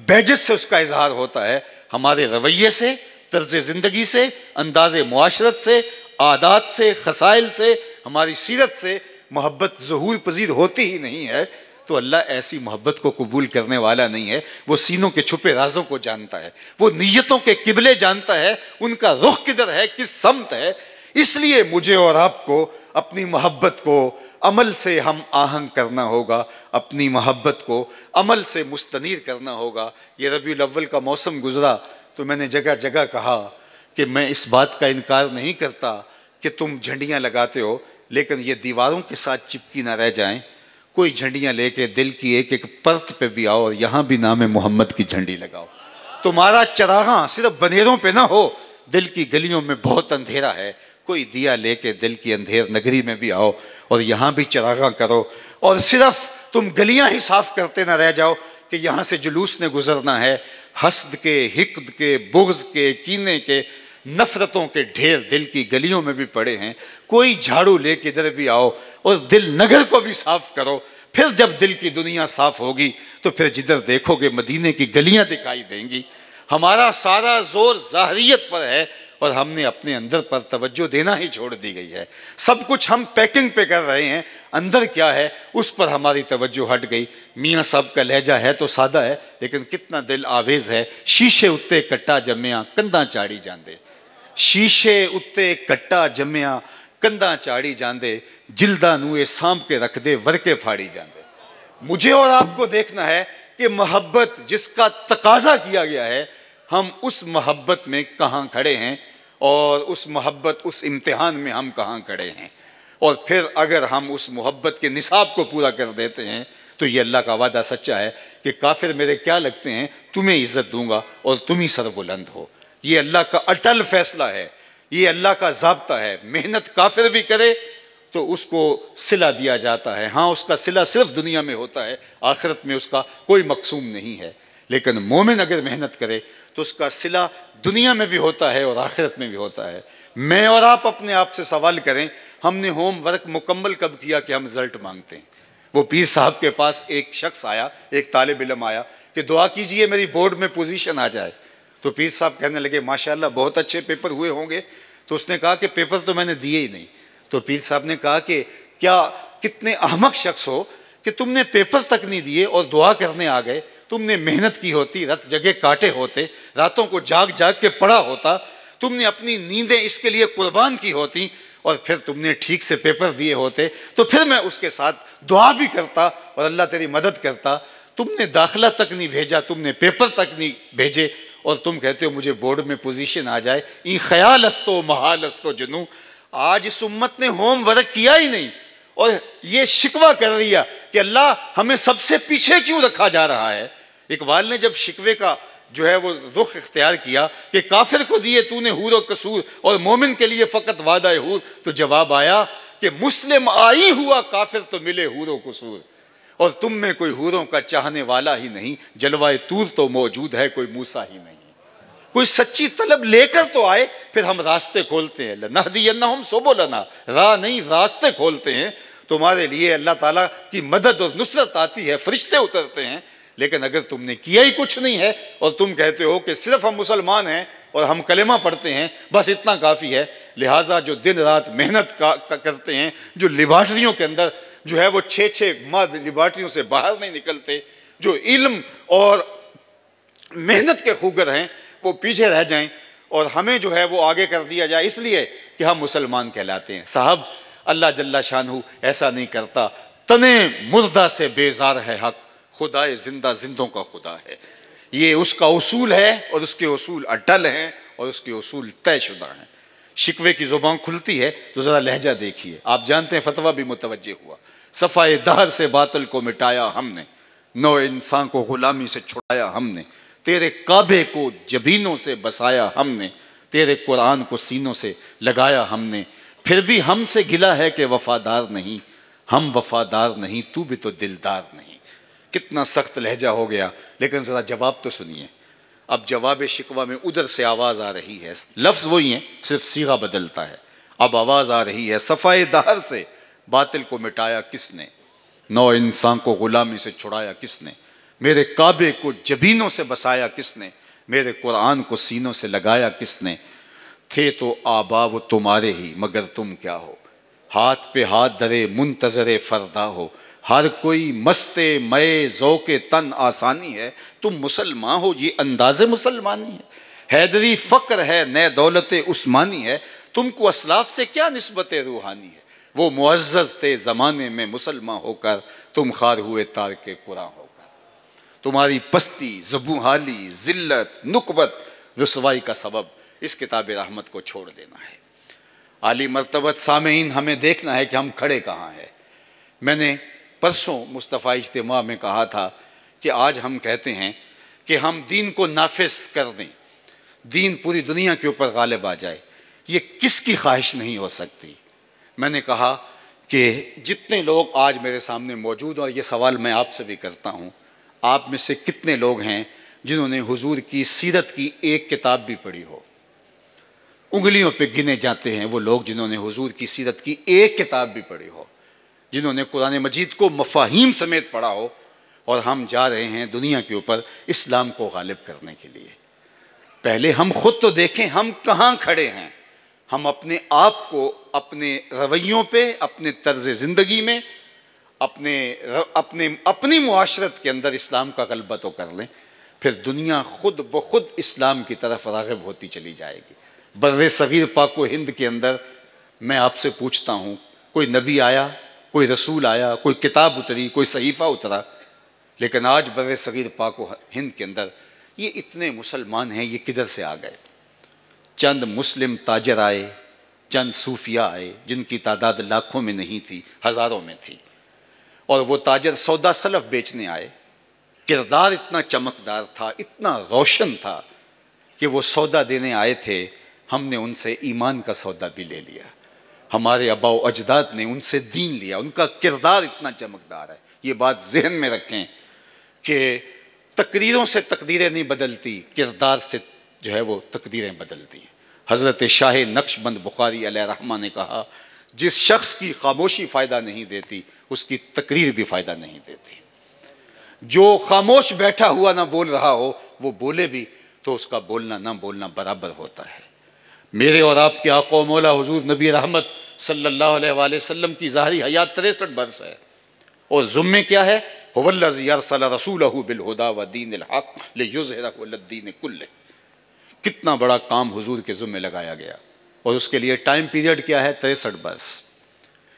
बेजत से उसका इजहार होता है। हमारे रवैये से, तर्ज ज़िंदगी से, अंदाज़ मुआशरत से, आदात से, खसाइल से, हमारी सीरत से मोहब्बत ज़हूर पजीर होती ही नहीं है। तो अल्लाह ऐसी मोहब्बत को कबूल करने वाला नहीं है। वो सीनों के छुपे राजों को जानता है, वो नीयतों के किबले जानता है, उनका रुख किधर है, किस समत है। इसलिए मुझे और आपको अपनी मोहब्बत को अमल से हम आहंग करना होगा, अपनी मोहब्बत को अमल से मुस्तनीर करना होगा। ये रबीउल अव्वल का मौसम गुजरा तो मैंने जगह जगह कहा कि मैं इस बात का इनकार नहीं करता कि तुम झंडियाँ लगाते हो, लेकिन ये दीवारों के साथ चिपकी ना रह जाएं। कोई झंडियाँ लेके दिल की एक एक परत पे भी आओ और यहाँ भी नाम मोहम्मद की झंडी लगाओ। तुम्हारा चरागा सिर्फ बनेरों पे ना हो, दिल की गलियों में बहुत अंधेरा है, कोई दिया लेके दिल की अंधेर नगरी में भी आओ और यहाँ भी चरागा करो। और सिर्फ तुम गलियाँ ही साफ करते ना रह जाओ कि यहाँ से जुलूस ने गुजरना है। हस्द के, हिक्द के, बुग़्ज़ के, कीने के, नफरतों के ढेर दिल की गलियों में भी पड़े हैं। कोई झाड़ू लेके इधर भी आओ और दिल नगर को भी साफ करो। फिर जब दिल की दुनिया साफ होगी तो फिर जिधर देखोगे मदीने की गलियां दिखाई देंगी। हमारा सारा जोर ज़ाहरियत पर है और हमने अपने अंदर पर तवज्जो देना ही छोड़ दी गई है। सब कुछ हम पैकिंग पे कर रहे हैं, अंदर क्या है उस पर हमारी तवज्जो हट गई। मियाँ साहब का लहजा है तो सादा है, लेकिन कितना दिल आवेज़ है। शीशे उत्ते कट्टा जम्मिया कंधा चाड़ी जांदे, शीशे उत्ते कट्टा जम्मिया कंधा चाड़ी जांदे, जिल्दा नूए सांप के रख दे वरके फाड़ी जांदे। मुझे और आपको देखना है कि मोहब्बत जिसका तकाजा किया गया है, हम उस मोहब्बत में कहाँ खड़े हैं और उस मोहब्बत, उस इम्तिहान में हम कहाँ खड़े हैं। और फिर अगर हम उस मोहब्बत के निसाब को पूरा कर देते हैं तो ये अल्लाह का वादा सच्चा है कि काफिर मेरे क्या लगते हैं, तुम्हें इज्जत दूंगा और तुम ही सरबुलंद हो। ये अल्लाह का अटल फैसला है, ये अल्लाह का ज़ाब्ता है। मेहनत काफिर भी करे तो उसको सिला दिया जाता है। हाँ, उसका सिला सिर्फ दुनिया में होता है, आखिरत में उसका कोई मकसूम नहीं है। लेकिन मोमिन अगर मेहनत करे तो उसका सिला दुनिया में भी होता है और आखिरत में भी होता है। मैं और आप अपने आप से सवाल करें, हमने होमवर्क मुकम्मल कब किया कि हम रिजल्ट मांगते हैं। वो पीर साहब के पास एक शख्स आया, एक तालिब इल्म आया कि दुआ कीजिए मेरी बोर्ड में पोजीशन आ जाए। तो पीर साहब कहने लगे माशाल्लाह बहुत अच्छे पेपर हुए होंगे। तो उसने कहा कि पेपर तो मैंने दिए ही नहीं। तो पीर साहब ने कहा कि क्या कितने अहमक शख्स हो कि तुमने पेपर तक नहीं दिए और दुआ करने आ गए। तुमने मेहनत की होती, रात जगह काटे होते, रातों को जाग जाग के पढ़ा होता, तुमने अपनी नींदें इसके लिए कुर्बान की होती और फिर तुमने ठीक से पेपर दिए होते तो फिर मैं उसके साथ दुआ भी करता और अल्लाह तेरी मदद करता। तुमने दाखिला तक नहीं भेजा, तुमने पेपर तक नहीं भेजे और तुम कहते हो मुझे बोर्ड में पोजीशन आ जाए। ई ख्याल अस्तो महाल अस्तो जनू। आज इस उम्मत ने होमवर्क किया ही नहीं और ये शिकवा कर रही है कि अल्लाह हमें सबसे पीछे क्यों रखा जा रहा है। इकबाल ने जब शिकवे का जो है वो रुख इख्तियार किया कि काफिर को दिए तूने हूर और कसूर और मोमिन के लिए फ़कत वादा हूर, तो जवाब आया कि मुस्लिम आई हुआ काफिर तो मिले हूर और कसूर, और तुम में कोई हूरों का चाहने वाला ही नहीं, जलवाए तूर तो मौजूद है कोई मूसा ही नहीं। कोई सच्ची तलब लेकर तो आए, फिर हम रास्ते खोलते हैं। लनहदियन्नहुम सुबुलना, राह नहीं रास्ते खोलते हैं तुम्हारे लिए। अल्लाह ताला की मदद और नुसरत आती है, फरिश्ते उतरते हैं। लेकिन अगर तुमने किया ही कुछ नहीं है और तुम कहते हो कि सिर्फ हम मुसलमान हैं और हम कलेमा पढ़ते हैं, बस इतना काफ़ी है। लिहाजा जो दिन रात मेहनत करते हैं, जो लिबार्टरियों के अंदर जो है वो 6-6 माह लिबार्टरियों से बाहर नहीं निकलते, जो इल्म और मेहनत के खूगर हैं, वो पीछे रह जाएं और हमें जो है वो आगे कर दिया जाए इसलिए कि हम मुसलमान कहलाते हैं। साहब, अल्लाह जल्ला शानहू ऐसा नहीं करता। तने मुर्दा से बेजार है हक, खुदाए जिंदा जिंदों का खुदा है। ये उसका उसूल है और उसके उसूल अटल हैं और उसके उसूल तयशुदा हैं। शिकवे की ज़ुबान खुलती है तो ज़रा लहजा देखिए। आप जानते हैं फतवा भी मुतवज्जे हुआ। सफ़ाए दहर से बातिल को मिटाया हमने, नौ इंसान को गुलामी से छुड़ाया हमने, तेरे काबे को जबीनों से बसाया हमने, तेरे कुरान को सीनों से लगाया हमने। फिर भी हमसे गिला है कि वफादार नहीं, हम वफादार नहीं, तू भी तो दिलदार नहीं। कितना सख्त लहजा हो गया, लेकिन ज़रा जवाब तो सुनिए। अब जवाब शिकवा में उधर से आवाज़ आ रही है, लफ्ज़ वही है, सिर्फ सीगा बदलता है। अब आवाज़ आ रही है, सफ़ाए दहर से बातिल को मिटाया किसने, नौ इंसान को गुलामी से छुड़ाया किसने, मेरे काबे को जबीनों से बसाया किसने, मेरे कुरान को सीनों से लगाया किसने। थे तो आबा वो तुम्हारे ही मगर तुम क्या हो, हाथ पे हाथ धरे मुंतजरे फरदा हो, हर कोई मस्ते मये ज़ौक़े तन आसानी है, तुम मुसलमान हो ये अंदाज़े मुसलमानी है, हैदरी फ़क्र है नए दौलत उस्मानी है, तुमको असलाफ से क्या निस्बत रूहानी है, वो मुअज़्ज़ज़ थे ज़माने में मुसलमान होकर, तुम खार हुए तार के कुरान होकर। तुम्हारी पस्ती ज़बूहाली ज़िल्लत नुकबत रुसवाई का सबब इस किताब रहमत को छोड़ देना है। आली मर्तबत सामेईन, हमें देखना है कि हम खड़े कहाँ हैं। मैंने परसों मुस्तफ़ा इज्तिमा में कहा था कि आज हम कहते हैं कि हम दीन को नाफिज कर दें, दीन पूरी दुनिया के ऊपर गालिब आ जाए, ये किसकी ख्वाहिश नहीं हो सकती। मैंने कहा कि जितने लोग आज मेरे सामने मौजूद, और ये सवाल मैं आपसे भी करता हूँ, आप में से कितने लोग हैं जिन्होंने हुजूर की सीरत की एक किताब भी पढ़ी हो। उंगलियों पे गिने जाते हैं वो लोग जिन्होंने हुजूर की सीरत की एक किताब भी पढ़ी हो, जिन्होंने कुरान मजीद को मफाहीम समेत पढ़ा हो। और हम जा रहे हैं दुनिया के ऊपर इस्लाम को गालिब करने के लिए। पहले हम खुद तो देखें हम कहाँ खड़े हैं। हम अपने आप को अपने रवैयों पे, अपने तर्ज ज़िंदगी में, अपनी मुआशरत के अंदर इस्लाम का गलबा तो कर लें, फिर दुनिया खुद ब खुद इस्लाम की तरफ राग़िब होती चली जाएगी। बर्रे सगीर पाको हिंद के अंदर मैं आपसे पूछता हूँ, कोई नबी आया, कोई रसूल आया, कोई किताब उतरी, कोई सहीफ़ा उतरा, लेकिन आज बर्रे सगीर पाको हिंद के अंदर ये इतने मुसलमान हैं, ये किधर से आ गए। चंद मुस्लिम ताजर आए, चंद सूफिया आए जिनकी तादाद लाखों में नहीं थी, हज़ारों में थी, और वो ताजर सौदा सलफ बेचने आए। किरदार इतना चमकदार था, इतना रोशन था कि वो सौदा देने आए थे, हमने उनसे ईमान का सौदा भी ले लिया। हमारे अबाओ अजदाद ने उनसे दीन लिया, उनका किरदार इतना चमकदार है। ये बात जहन में रखें कि तकरीरों से तकदीरें नहीं बदलती, किरदार से जो है वो तकदीरें बदलती हैं। हज़रत शाह नक्शबंद बुखारी अलैहिर्रहमा ने कहा, जिस शख्स की खामोशी फ़ायदा नहीं देती उसकी तकरीर भी फ़ायदा नहीं देती। जो खामोश बैठा हुआ ना बोल रहा हो, वो बोले भी तो उसका बोलना ना बोलना बराबर होता है। मेरे और आपके आका व मौला हुजूर नबी रहमत सल्लल्लाहु अलैहि वसल्लम की ज़ाहिरी हयात 63 बरस है, और ज़ुम्मे क्या है, हुवल्लज़ी अरसला रसूलहु बिल हुदा व दीनिल हक़ लियुज़हिरहु अलद्दीन कुल्लिह। कितना बड़ा काम हुजूर के ज़ुम्मे लगाया गया, और उसके लिए टाइम पीरियड क्या है, 63 बरस।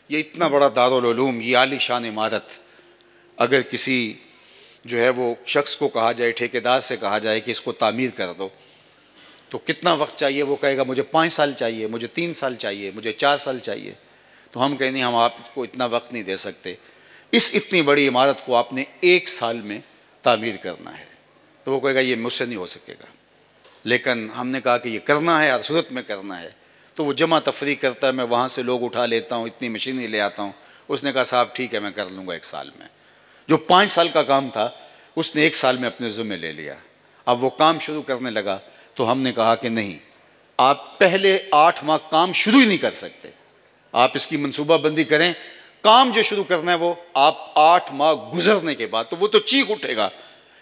ये इतना बड़ा दारुल उलूम, ये आलीशान इमारत, अगर किसी जो है वो शख्स को कहा जाए, ठेकेदार से कहा जाए कि इसको तामीर कर दो, तो कितना वक्त चाहिए, वो कहेगा मुझे 5 साल चाहिए, मुझे 3 साल चाहिए, मुझे 4 साल चाहिए। तो हम कहें नहीं, हम आपको इतना वक्त नहीं दे सकते, इस इतनी बड़ी इमारत को आपने 1 साल में तामीर करना है। तो वो कहेगा ये मुझसे नहीं हो सकेगा। लेकिन हमने कहा कि ये करना है और सूरत में करना है, तो वो जमा तफरी करता है, मैं वहाँ से लोग उठा लेता हूँ, इतनी मशीनें ले आता हूँ। उसने कहा साहब ठीक है मैं कर लूँगा 1 साल में। जो 5 साल का काम था उसने 1 साल में अपने ज़िम्मे ले लिया। अब वो काम शुरू करने लगा तो हमने कहा कि नहीं, आप पहले 8 माह काम शुरू ही नहीं कर सकते, आप इसकी मनसूबाबंदी करें। काम जो शुरू करना है वो आप 8 माह गुजरने के बाद, तो वो तो चीख उठेगा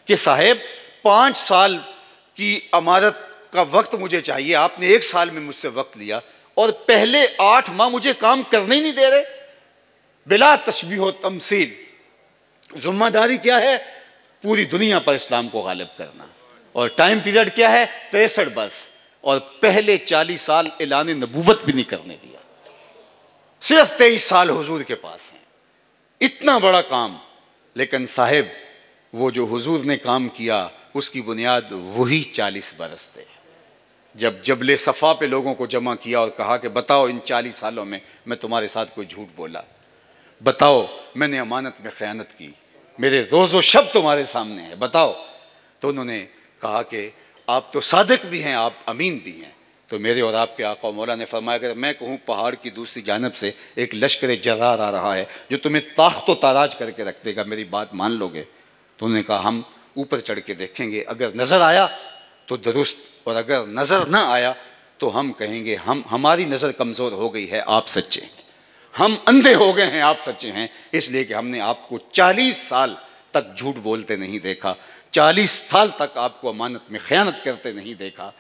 कि साहेब 5 साल की इमारत का वक्त मुझे चाहिए, आपने 1 साल में मुझसे वक्त लिया और पहले 8 माह मुझे काम करने ही नहीं दे रहे। बिला तशबीह व तमसील जिम्मेदारी क्या है, पूरी दुनिया पर इस्लाम को गालिब करना, और टाइम पीरियड क्या है, 63 बरस, और पहले 40 साल ऐलान नबूवत भी नहीं करने दिया। सिर्फ 23 साल हुजूर के पास हैं, इतना बड़ा काम। लेकिन साहिब वो जो हुजूर ने काम किया उसकी बुनियाद वही 40 बरस थे। जब जबले सफ़ा पे लोगों को जमा किया और कहा कि बताओ इन 40 सालों में मैं तुम्हारे साथ कोई झूठ बोला, बताओ मैंने अमानत में ख़यानत की, मेरे रोज़ो शब तुम्हारे सामने है, बताओ। तो उन्होंने कहा कि आप तो सादिक भी हैं, आप अमीन भी हैं। तो मेरे और आपके आका मौला ने फरमाया कि मैं कहूँ पहाड़ की दूसरी जानब से एक लश्कर जरार आ रहा है जो तुम्हें ताख्त व ताराज करके रख देगा, मेरी बात मान लोगे? तो उन्होंने कहा हम ऊपर चढ़ के देखेंगे, अगर नज़र आया तो दुरुस्त, और अगर नज़र ना आया तो हम कहेंगे हमारी नज़र कमज़ोर हो गई है, आप सच्चे हैं, हम अंधे हो गए हैं, आप सच्चे हैं, इसलिए कि हमने आपको 40 साल तक झूठ बोलते नहीं देखा, 40 साल तक आपको अमानत में खयानत करते नहीं देखा।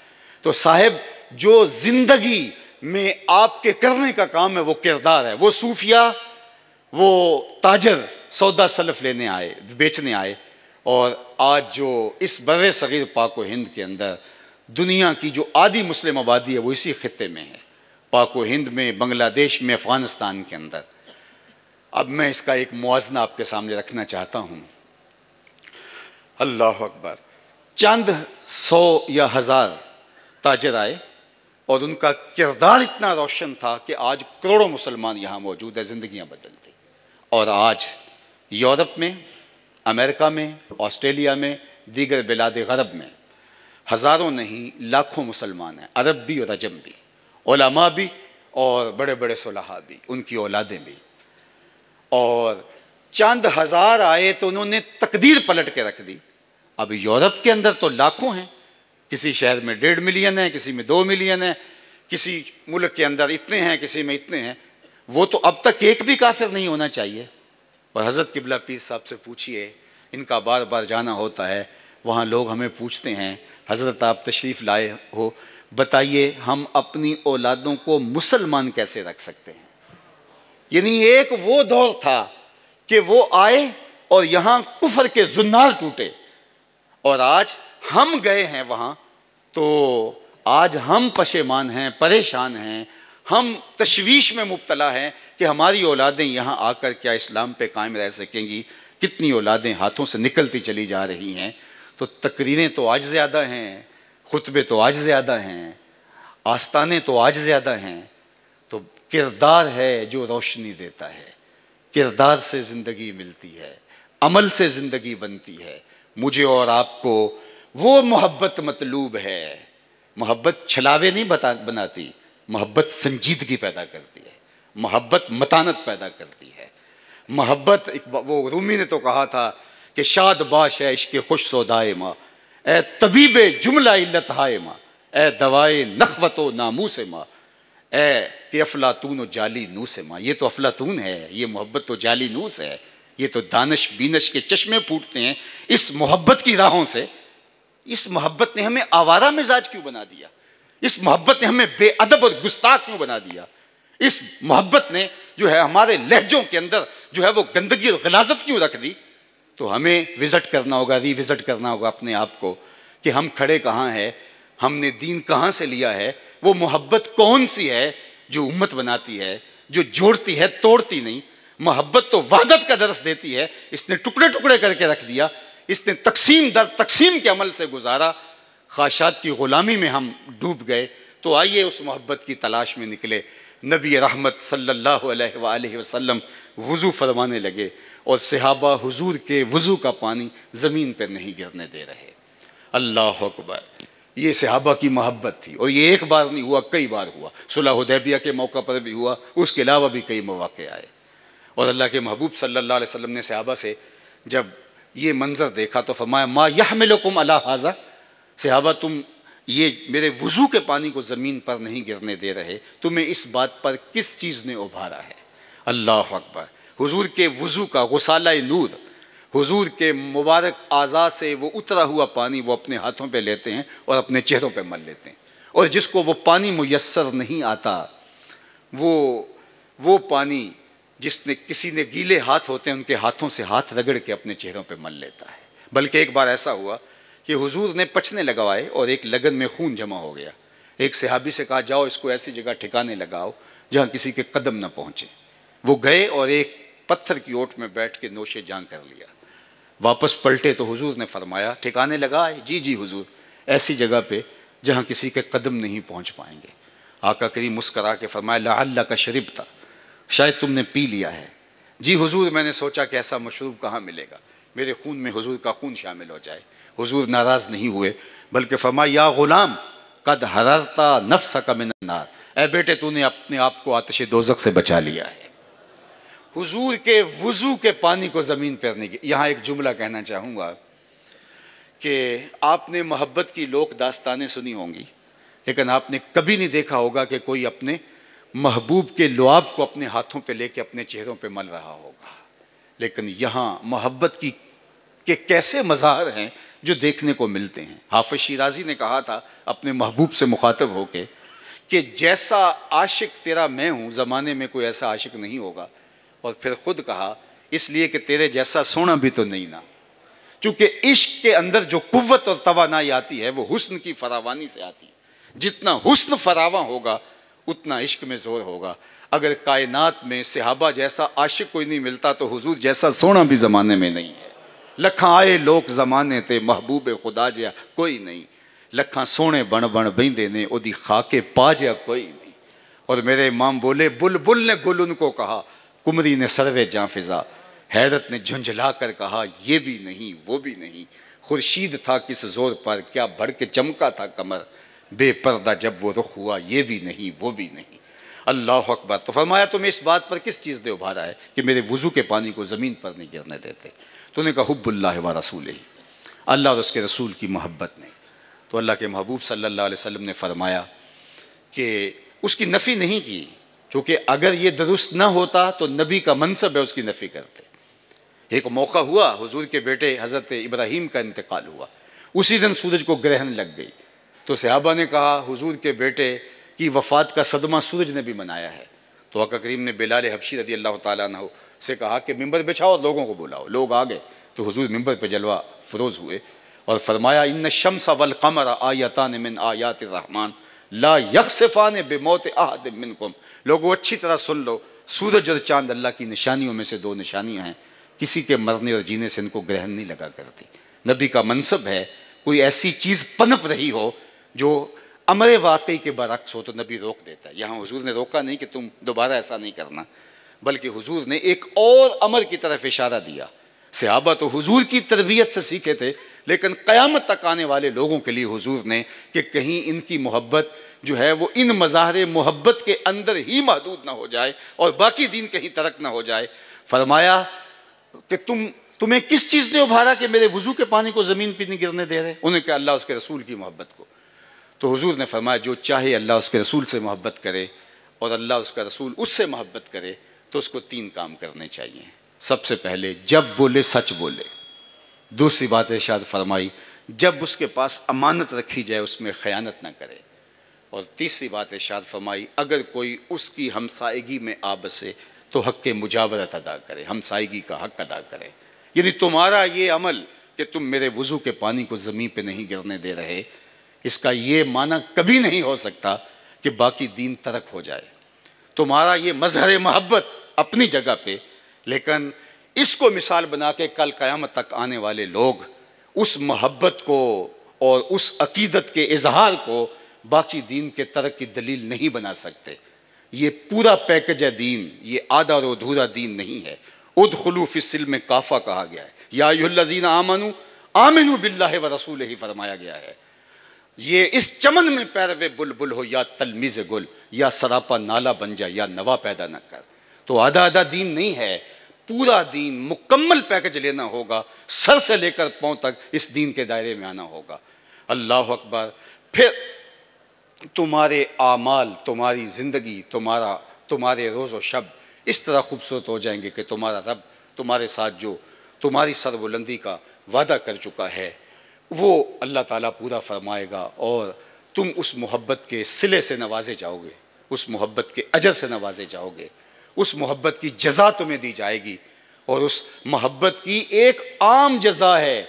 तो साहब, जो जिंदगी में आपके करने का काम है वो किरदार है। वो सूफिया, वो ताजर सौदा सलफ लेने आए, बेचने आए, और आज जो इस बर्रे सगीर पाक व हिंद के अंदर दुनिया की जो आधी मुस्लिम आबादी है वो इसी खित्ते में है, पाक व हिंद में, बांग्लादेश में, अफगानिस्तान के अंदर। अब मैं इसका एक मुआवजा आपके सामने रखना चाहता हूँ। अल्लाह अकबर। चंद 100 या 1000 ताजर आए और उनका किरदार इतना रोशन था कि आज करोड़ों मुसलमान यहाँ मौजूद है, जिंदगियाँ बदलती। और आज यूरोप में, अमेरिका में, ऑस्ट्रेलिया में, दीगर बिलाद गरब में हज़ारों नहीं लाखों मुसलमान हैं, अरब भी और अजम भी, उलमा भी और बड़े बड़े सुलहा भी, उनकी औलादें भी। और चंद 1000 आए तो उन्होंने तकदीर पलट के रख दी। अब यूरोप के अंदर तो लाखों हैं, किसी शहर में 1.5 मिलियन है, किसी में 2 मिलियन है, किसी मुल्क के अंदर इतने हैं, किसी में इतने हैं। वो तो अब तक एक भी काफिर नहीं होना चाहिए। और हज़रत किबला पीर साहब से पूछिए, इनका बार बार जाना होता है, वहाँ लोग हमें पूछते हैं, हज़रत आप तशरीफ़ लाए हो, बताइए हम अपनी औलादों को मुसलमान कैसे रख सकते हैं। यानी एक वो दौर था कि वो आए और यहाँ कुफर के जुन्नार टूटे, और आज हम गए हैं वहाँ, तो आज हम पशेमान हैं, परेशान हैं, हम तशवीश में मुब्तला हैं कि हमारी औलादें यहाँ आकर क्या इस्लाम पे कायम रह सकेंगी। कितनी औलादें हाथों से निकलती चली जा रही हैं। तो तकरीरें तो आज ज़्यादा हैं, खुतबे तो आज ज़्यादा हैं, आस्ताने तो आज ज़्यादा हैं। तो किरदार है जो रोशनी देता है, किरदार से ज़िंदगी मिलती है, अमल से ज़िंदगी बनती है। मुझे और आपको वो मोहब्बत मतलूब है। मोहब्बत छलावे नहीं बनाती, मोहब्बत संजीदगी पैदा करती है, मोहब्बत मतानत पैदा करती है। मोहब्बत, वो रूमी ने तो कहा था कि शाद बाश है इश्क़ खुश सौदाए माँ, ए तबीबे जुमला इल्लत हाय माँ, ए दवाए नखवतो नामूस माँ, ए कि अफलातून जाली नूस माँ। ये तो अफलातून है, ये मोहब्बत तो जाली नूस है, ये तो दानिश बीनश के चश्मे फूटते हैं इस मोहब्बत की राहों से। इस मोहब्बत ने हमें आवारा मिजाज क्यों बना दिया? इस मोहब्बत ने हमें बेअदब और गुस्ताख क्यों बना दिया? इस मोहब्बत ने जो है हमारे लहजों के अंदर जो है वो गंदगी और गलाजत क्यों रख दी? तो हमें विजिट करना होगा, रिविजिट करना होगा अपने आप को कि हम खड़े कहाँ हैं, हमने दीन कहाँ से लिया है, वो मोहब्बत कौन सी है जो उम्मत बनाती है, जो जोड़ती है, तोड़ती नहीं। मोहब्बत तो वहदत का दर्स देती है, इसने टुकड़े टुकड़े करके रख दिया, इसने तकसीम दर तकसीम के अमल से गुजारा, ख्वाहिशात की गुलामी में हम डूब गए। तो आइए उस मोहब्बत की तलाश में निकले। नबी रहमत सल्लल्लाहु अलैहि वसल्लम वुज़ू फरमाने लगे और सहाबा हुजूर के वुज़ू का पानी ज़मीन पर नहीं गिरने दे रहे। अल्लाह अकबर। ये सहाबा की मोहब्बत थी, और ये एक बार नहीं हुआ, कई बार हुआ। सुलह हुदैबिया के मौका पर भी हुआ, उसके अलावा भी कई मौके आए। और अल्लाह के महबूब सल्लल्लाहु अलैहि वसल्लम ने सहाबा से जब ये मंजर देखा तो फरमाया, मा यहमिलुकुम अला हाज़ा, सहाबा तुम ये मेरे वुज़ू के पानी को ज़मीन पर नहीं गिरने दे रहे, तुम्हें इस बात पर किस चीज़ ने उभारा है? अल्लाह अकबर। हुजूर के वुज़ू का गुसाला नूर, हुजूर के मुबारक आज़ा से वो उतरा हुआ पानी वो अपने हाथों पे लेते हैं और अपने चेहरों पे मल लेते हैं। और जिसको वो पानी मुयस्सर नहीं आता, वो पानी जिसने किसी ने गीले हाथ होते हैं उनके हाथों से हाथ रगड़ के अपने चेहरों पे मल लेता है। बल्कि एक बार ऐसा हुआ कि हुजूर ने पचने लगवाए और एक लगन में खून जमा हो गया। एक सहाबी से कहा, जाओ इसको ऐसी जगह ठिकाने लगाओ जहाँ किसी के कदम न पहुँचे। वो गए और एक पत्थर की ओट में बैठ के नोशे जान कर लिया। वापस पलटे तो हुजूर ने फरमाया, ठिकाने लगाए? जी जी हुजूर, ऐसी जगह पे जहाँ किसी के कदम नहीं पहुँच पाएंगे। आका करीम मुस्करा के फरमाया, लअल्ला का शरीबता, शायद तुमने पी लिया है। जी हुजूर, मैंने सोचा कि ऐसा मशरूब कहाँ मिलेगा, मेरे खून में हुजूर का खून शामिल हो जाए। हुजूर नाराज़ नहीं हुए, बल्कि फरमाया, या गुलाम कद हररता नफ्सका मिनन नार, ऐ बेटे तूने अपने आप को आतिश दोज़ख से बचा लिया है। हुजूर के वुज़ू के पानी को ज़मीन पर नहीं। यहाँ एक जुमला कहना चाहूँगा कि आपने मोहब्बत की लोक दास्तानें सुनी होंगी, लेकिन आपने कभी नहीं देखा होगा कि कोई अपने महबूब के लुआब को अपने हाथों पे लेके अपने चेहरों पे मल रहा होगा। लेकिन यहाँ मोहब्बत की के कैसे मज़ाहर हैं जो देखने को मिलते हैं। हाफिज शिराजी ने कहा था अपने महबूब से मुखातब होके कि जैसा आशिक तेरा मैं हूँ, ज़माने में कोई ऐसा आशिक नहीं होगा। और फिर ख़ुद कहा इसलिए कि तेरे जैसा सोना भी तो नहीं ना, क्योंकि इश्क के अंदर जो कुव्वत और तवानाई आती है वो हुस्न की फरावानी से आती है। जितना हुस्न फरावा होगा उतना इश्क में ज़ोर होगा। अगर कायनात में सहाबा जैसा आशिक कोई नहीं मिलता तो हुजूर जैसा सोना भी ज़माने में नहीं है। लखां आए लोग ज़माने ते महबूब खुदा जहा कोई नहीं, लखां सोने बन बन बहिंदे ने ओदी खाके पा जहा कोई नहीं। और मेरे इमाम बोले बुलबुल ने गुल उनको कहा, कुमरी ने सरवे जां फिजा, हैरत ने झुंझला कर कहा ये भी नहीं वो भी नहीं। खुर्शीद था किस जोर पर क्या बढ़ के चमका था कमर, बेपर्दा जब वो रुख हुआ ये भी नहीं वो भी नहीं। अल्लाह अकबर। तो फरमाया तुम्हें इस बात पर किस चीज़ ने उभारा है कि मेरे वुज़ू के पानी को ज़मीन पर नहीं गिरने देते। तो उन्होंने कहा हुब्बुल्लाह व रसूलिही, अल्लाह और उसके रसूल की मोहब्बत नहीं। तो अल्लाह के महबूब सल्लल्लाहु अलैहि वसल्लम ने फरमाया कि उसकी नफ़ी नहीं की, क्योंकि अगर ये दुरुस्त ना होता तो नबी का मनसब है उसकी नफ़ी करते। एक मौका हुआ हुजूर के बेटे हज़रत इब्राहीम का इंतकाल हुआ, उसी दिन सूरज को ग्रहण लग गई। तो सहाबा ने कहा हुजूर के बेटे की वफ़ात का सदमा सूरज ने भी मनाया है। तो आका करीम ने बिलाल हबशी रज़ी अल्लाह ताला अन्हु से कहा कि मिंबर बिछाओ और लोगों को बुलाओ। लोग आ गए तो हुजूर मिंबर पर जलवा फरोज़ हुए और फरमाया इन्न शम्स वल क़मर आयतान मिन आयाति रहमान ला यख्सिफान बिमौत अहद मिनकुम। लोगों अच्छी तरह सुन लो, सूरज और चांद अल्लाह की निशानियों में से दो निशानियाँ हैं, किसी के मरने और जीने से इनको ग्रहण नहीं लगा करती। नबी का मनसब है कोई ऐसी चीज़ पनप रही हो जो अमर वाकई के बरक्स हो तो नबी रोक देता है। यहाँ हुजूर ने रोका नहीं कि तुम दोबारा ऐसा नहीं करना, बल्कि हुजूर ने एक और अमर की तरफ इशारा दिया। सहाबा तो हुजूर की तरबियत से सीखे थे, लेकिन क़यामत तक आने वाले लोगों के लिए हुजूर ने कि कहीं इनकी मोहब्बत जो है वो इन मज़ाहर मोहब्बत के अंदर ही महदूद ना हो जाए और बाकी दीन कहीं तरक ना हो जाए, फरमाया कि तुम्हें किस चीज़ ने उभारा कि मेरे वुज़ू के पानी को ज़मीन पर नहीं गिरने दे रहे। उन्हें कहा अल्लाह उसके रसूल की मोहब्बत को। तो हुजूर ने फरमाया जो चाहे अल्लाह उसके रसूल से मोहब्बत करे और अल्लाह उसका रसूल उससे मोहब्बत करे तो उसको तीन काम करने चाहिए। सबसे पहले जब बोले सच बोले। दूसरी बात इरशाद फरमाई जब उसके पास अमानत रखी जाए उसमें ख़यानत ना करे। और तीसरी बात इरशाद फरमाई अगर कोई उसकी हमसायगी में आ बसे तो हक़ के मुजावरत अदा करे, हमसायगी का हक़ अदा करे। यानी तुम्हारा ये अमल कि तुम मेरे वुज़ू के पानी को ज़मीन पे नहीं गिरने दे रहे, इसका ये माना कभी नहीं हो सकता कि बाकी दीन तरक हो जाए। तुम्हारा ये मज़हर मोहब्बत अपनी जगह पे, लेकिन इसको मिसाल बना के कल क़यामत तक आने वाले लोग उस मोहब्बत को और उस अकीदत के इजहार को बाकी दीन के तरक की दलील नहीं बना सकते। ये पूरा पैकेज है दीन, ये आधा और अधूरा दीन नहीं है। उदखुलू फिस्सिल्म में काफ़ा कहा गया है, या अय्युहल्लज़ीना आमनू आमिनू बिल्लाहि व रसूलिही फरमाया गया है। ये इस चमन में पैरवे बुलबुल हो या तलमीज़ गुल, या सरापा नाला बन जाए या नवा पैदा न कर। तो आधा आधा दीन नहीं है, पूरा दीन मुकम्मल पैकेज लेना होगा, सर से लेकर पांव तक इस दीन के दायरे में आना होगा। अल्लाह अकबर। फिर तुम्हारे आमाल, तुम्हारी ज़िंदगी, तुम्हारे रोज़ व शब इस तरह खूबसूरत हो जाएंगे कि तुम्हारा रब तुम्हारे साथ जो तुम्हारी सरबुलंदी का वादा कर चुका है वो अल्लाह ताला पूरा फरमाएगा और तुम उस मोहब्बत के सिले से नवाजे जाओगे, उस मोहब्बत के अजर से नवाजे जाओगे, उस मोहब्बत की जज़ा तुम्हें दी जाएगी। और उस मोहब्बत की एक आम जज़ा है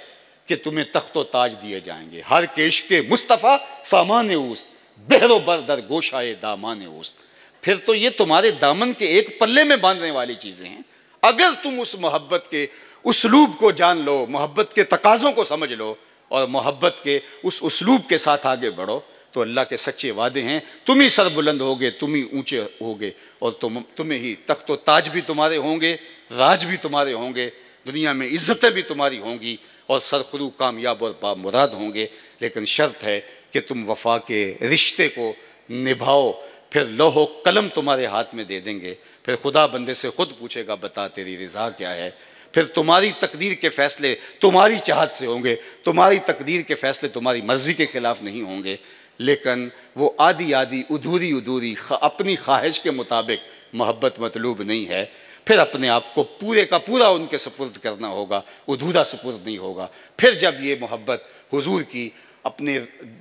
कि तुम्हें तख्तो ताज दिए जाएंगे। हर केश के मुस्तफ़ा सामान उस्त, बहरो बरदर गोशाए दामान उस्त। फिर तो ये तुम्हारे दामन के एक पल्ले में बांधने वाली चीज़ें हैं। अगर तुम उस मोहब्बत के उसलूब को जान लो, मोहब्बत के तकाज़ों को समझ लो और मोहब्बत के उस उसलूब के साथ आगे बढ़ो, तो अल्लाह के सच्चे वादे हैं तुम ही सरबुलंद होगे, तुम ही ऊँचे होगे और तुम्हें ही तख्तो ताज भी तुम्हारे होंगे, राज भी तुम्हारे होंगे, दुनिया में इज़्ज़तें भी तुम्हारी होंगी और सरखुरू कामयाब और बामुराद होंगे। लेकिन शर्त है कि तुम वफा के रिश्ते को निभाओ। फिर लौहो कलम तुम्हारे हाथ में दे देंगे, फिर खुदा बंदे से खुद पूछेगा बता तेरी रज़ा क्या है। फिर तुम्हारी तकदीर के फैसले तुम्हारी चाहत से होंगे, तुम्हारी तकदीर के फैसले तुम्हारी मर्जी के खिलाफ नहीं होंगे। लेकिन वो आधी आधी अधूरी अधूरी अपनी ख्वाहिश के मुताबिक मोहब्बत मतलूब नहीं है। फिर अपने आप को पूरे का पूरा उनके सुपुर्द करना होगा, अधूरा सुपुर्द नहीं होगा। फिर जब ये मोहब्बत हुजूर की अपने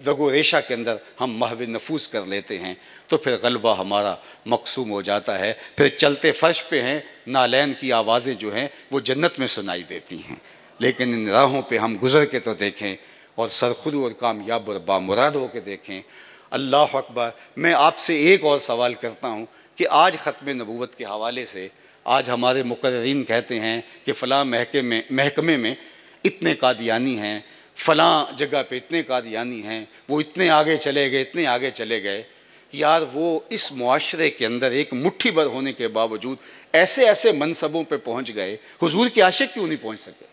रगो रेशा के अंदर हम महव नफूस कर लेते हैं तो फिर गलबा हमारा मकसूम हो जाता है। फिर चलते फर्श पे हैं, नालैन की आवाज़ें जो हैं वो जन्नत में सुनाई देती हैं। लेकिन इन राहों पे हम गुज़र के तो देखें और सरखुरू और कामयाब और बामुराद हो के देखें। अल्लाह अकबर। मैं आपसे एक और सवाल करता हूँ कि आज ख़त्म नबूवत के हवाले से आज हमारे मुकर्रीन कहते हैं कि फ़लाँ महकमे में इतने कादियानी हैं, फ़लाँ जगह पे इतने कादियानी हैं, वो इतने आगे चले गए, इतने आगे चले गए। यार वो इस मुआशरे के अंदर एक मुट्ठी भर होने के बावजूद ऐसे ऐसे मनसबों पे पहुँच गए, हुजूर के आशिक क्यों नहीं पहुँच सके?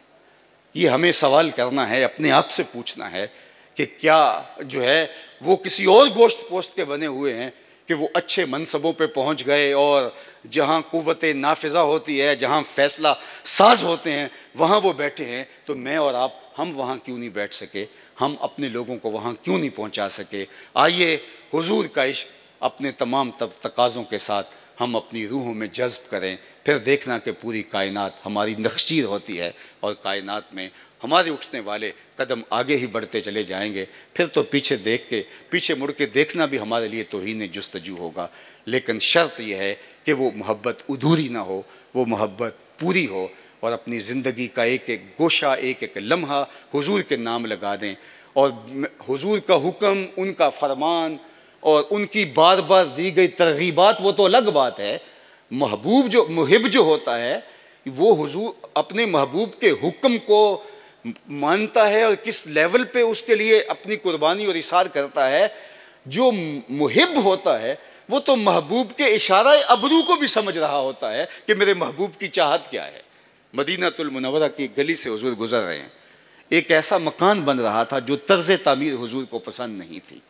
ये हमें सवाल करना है, अपने आप से पूछना है कि क्या जो है वो किसी और गोश्त पोस्ट के बने हुए हैं कि वो अच्छे मनसबों पे पहुंच गए और जहां कुव्वत नाफिज़ा होती है, जहां फैसला साज होते हैं, वहां वो बैठे हैं। तो मैं और आप हम वहां क्यों नहीं बैठ सके? हम अपने लोगों को वहां क्यों नहीं पहुंचा सके? आइए हुजूर का इश्क अपने तमाम तकाज़ों के साथ हम अपनी रूहों में जज्ब करें। फिर देखना कि पूरी कायनात हमारी नक्शीर होती है और कायनात में हमारे उठने वाले कदम आगे ही बढ़ते चले जाएंगे। फिर तो पीछे मुड़ के देखना भी हमारे लिए तौहीन जुस्तजू होगा। लेकिन शर्त यह है कि वो मोहब्बत अधूरी ना हो, वो मोहब्बत पूरी हो और अपनी ज़िंदगी का एक एक गोशा, एक एक लम्हा हुजूर के नाम लगा दें। और हुजूर का हुक्म, उनका फरमान और उनकी बार बार दी गई तरगीबात वो तो अलग बात है। मुहिब जो होता है वो हुजूर अपने महबूब के हुक्म को मानता है और किस लेवल पे उसके लिए अपनी कुर्बानी और इशार करता है। जो मुहिब होता है वो तो महबूब के इशारा अबरू को भी समझ रहा होता है कि मेरे महबूब की चाहत क्या है। मदीनातुल मुनव्वरा की गली से हुजूर गुजर रहे हैं, एक ऐसा मकान बन रहा था जो तर्ज तामीर हुजूर को पसंद नहीं थी।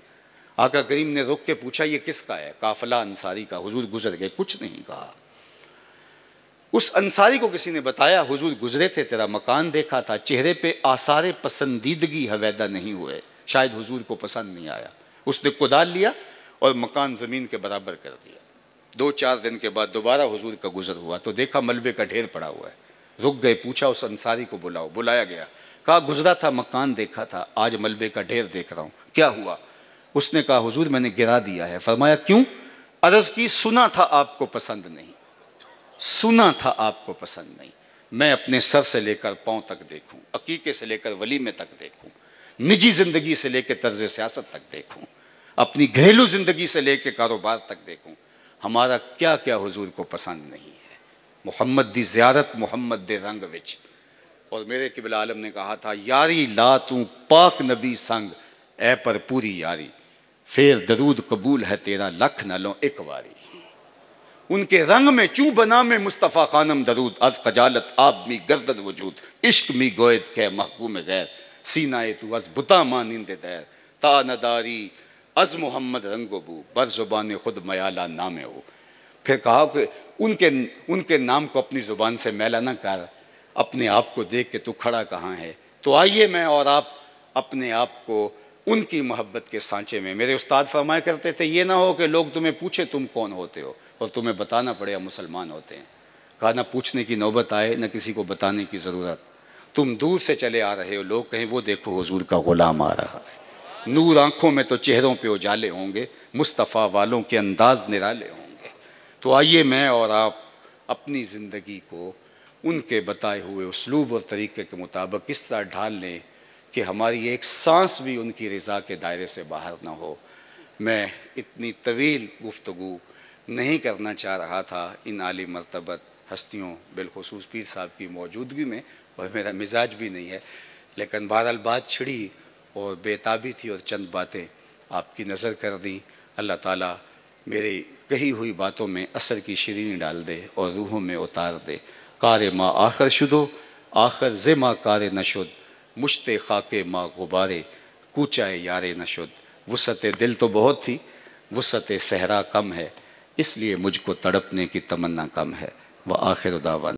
आका करीम ने रुक के पूछा ये किसका है? काफिला अंसारी का। हुजूर गुजर गए, कुछ नहीं कहा। उस अंसारी को किसी ने बताया हुजूर गुजरे थे, तेरा मकान देखा था, चेहरे पे आसारे पसंदीदगी हवैदा नहीं हुए, शायद हुजूर को पसंद नहीं आया। उसने कुदाल लिया और मकान ज़मीन के बराबर कर दिया। 2-4 दिन के बाद दोबारा हुजूर का गुजर हुआ तो देखा मलबे का ढेर पड़ा हुआ है। रुक गए, पूछा उस अंसारी को बुलाओ। बुलाया गया, कहा गुजरा था, मकान देखा था, आज मलबे का ढेर देख रहा हूँ, क्या हुआ? उसने कहा हुजूर मैंने गिरा दिया है। फरमाया क्यों? अर्ज़ की सुना था आपको पसंद नहीं, सुना था आपको पसंद नहीं। मैं अपने सर से लेकर पांव तक देखूं, अकीके से लेकर वलीमे तक देखूं, निजी जिंदगी से लेकर तर्ज सियासत तक देखूं, अपनी घरेलू जिंदगी से लेकर कारोबार तक देखूं, हमारा क्या क्या हुजूर को पसंद नहीं है। मुहम्मद दी ज़ियारत मुहम्मद दे रंग विच। और मेरे किबला आलम ने कहा था यारी ला तू पाक नबी संग ए पर पूरी यारी, फिर दरूद कबूल है तेरा लख न लो एक वारी। उनके रंग में चू बना में मुस्तफ़ा खानम दरूद, अज खजालत आप मी गर्दन वजूद, इश्क मी गोयद के महकूम गैर, सीनाए तू अज बुता मानिंद दैर, ता नदारी अज मोहम्मद रंगोबू, बर ज़ुबान खुद मयाला नामे हो। फिर कहा कि उनके नाम को अपनी ज़ुबान से मैला ना कर, अपने आप को देख के तू खड़ा कहाँ है। तो आइए मैं और आप अपने आप को उनकी मोहब्बत के सांचे में, मेरे उस्ताद फरमाया करते थे ये ना हो कि लोग तुम्हें पूछे तुम कौन होते हो और तुम्हें बताना पड़े हम मुसलमान होते हैं। कहा ना पूछने की नौबत आए न किसी को बताने की ज़रूरत। तुम दूर से चले आ रहे हो, लोग कहें वो देखो हुजूर का ग़ुलाम आ रहा है। नूर आँखों में तो चेहरों पे उजाले होंगे, मुस्तफ़ा वालों के अंदाज निराले होंगे। तो आइए मैं और आप अपनी ज़िंदगी को उनके बताए हुए उसलूब और तरीक़े के मुताबिक इस तरह ढाल लें कि हमारी एक सांस भी उनकी रज़ा के दायरे से बाहर ना हो। मैं इतनी तवील गुफ्तगू नहीं करना चाह रहा था इन आली मर्तबत हस्तियों बिलखुसूस पीर साहब की मौजूदगी में, और मेरा मिजाज भी नहीं है, लेकिन बहरहाल बात छिड़ी और बेताबी थी और चंद बातें आपकी नज़र कर दी। अल्लाह ताला मेरी कही हुई बातों में असर की शीरीनी डाल दे और रूहों में उतार दे। कार माँ आखिर शुदो आखिर ज़े माँ कार नशुद, मुश्ते खाके माँ गुबारे कूचाए यारे नशुद। वुसअत दिल तो बहुत थी, वुसअत सहरा कम है, इसलिए मुझको तड़पने की तमन्ना कम है। व आखिर दावा।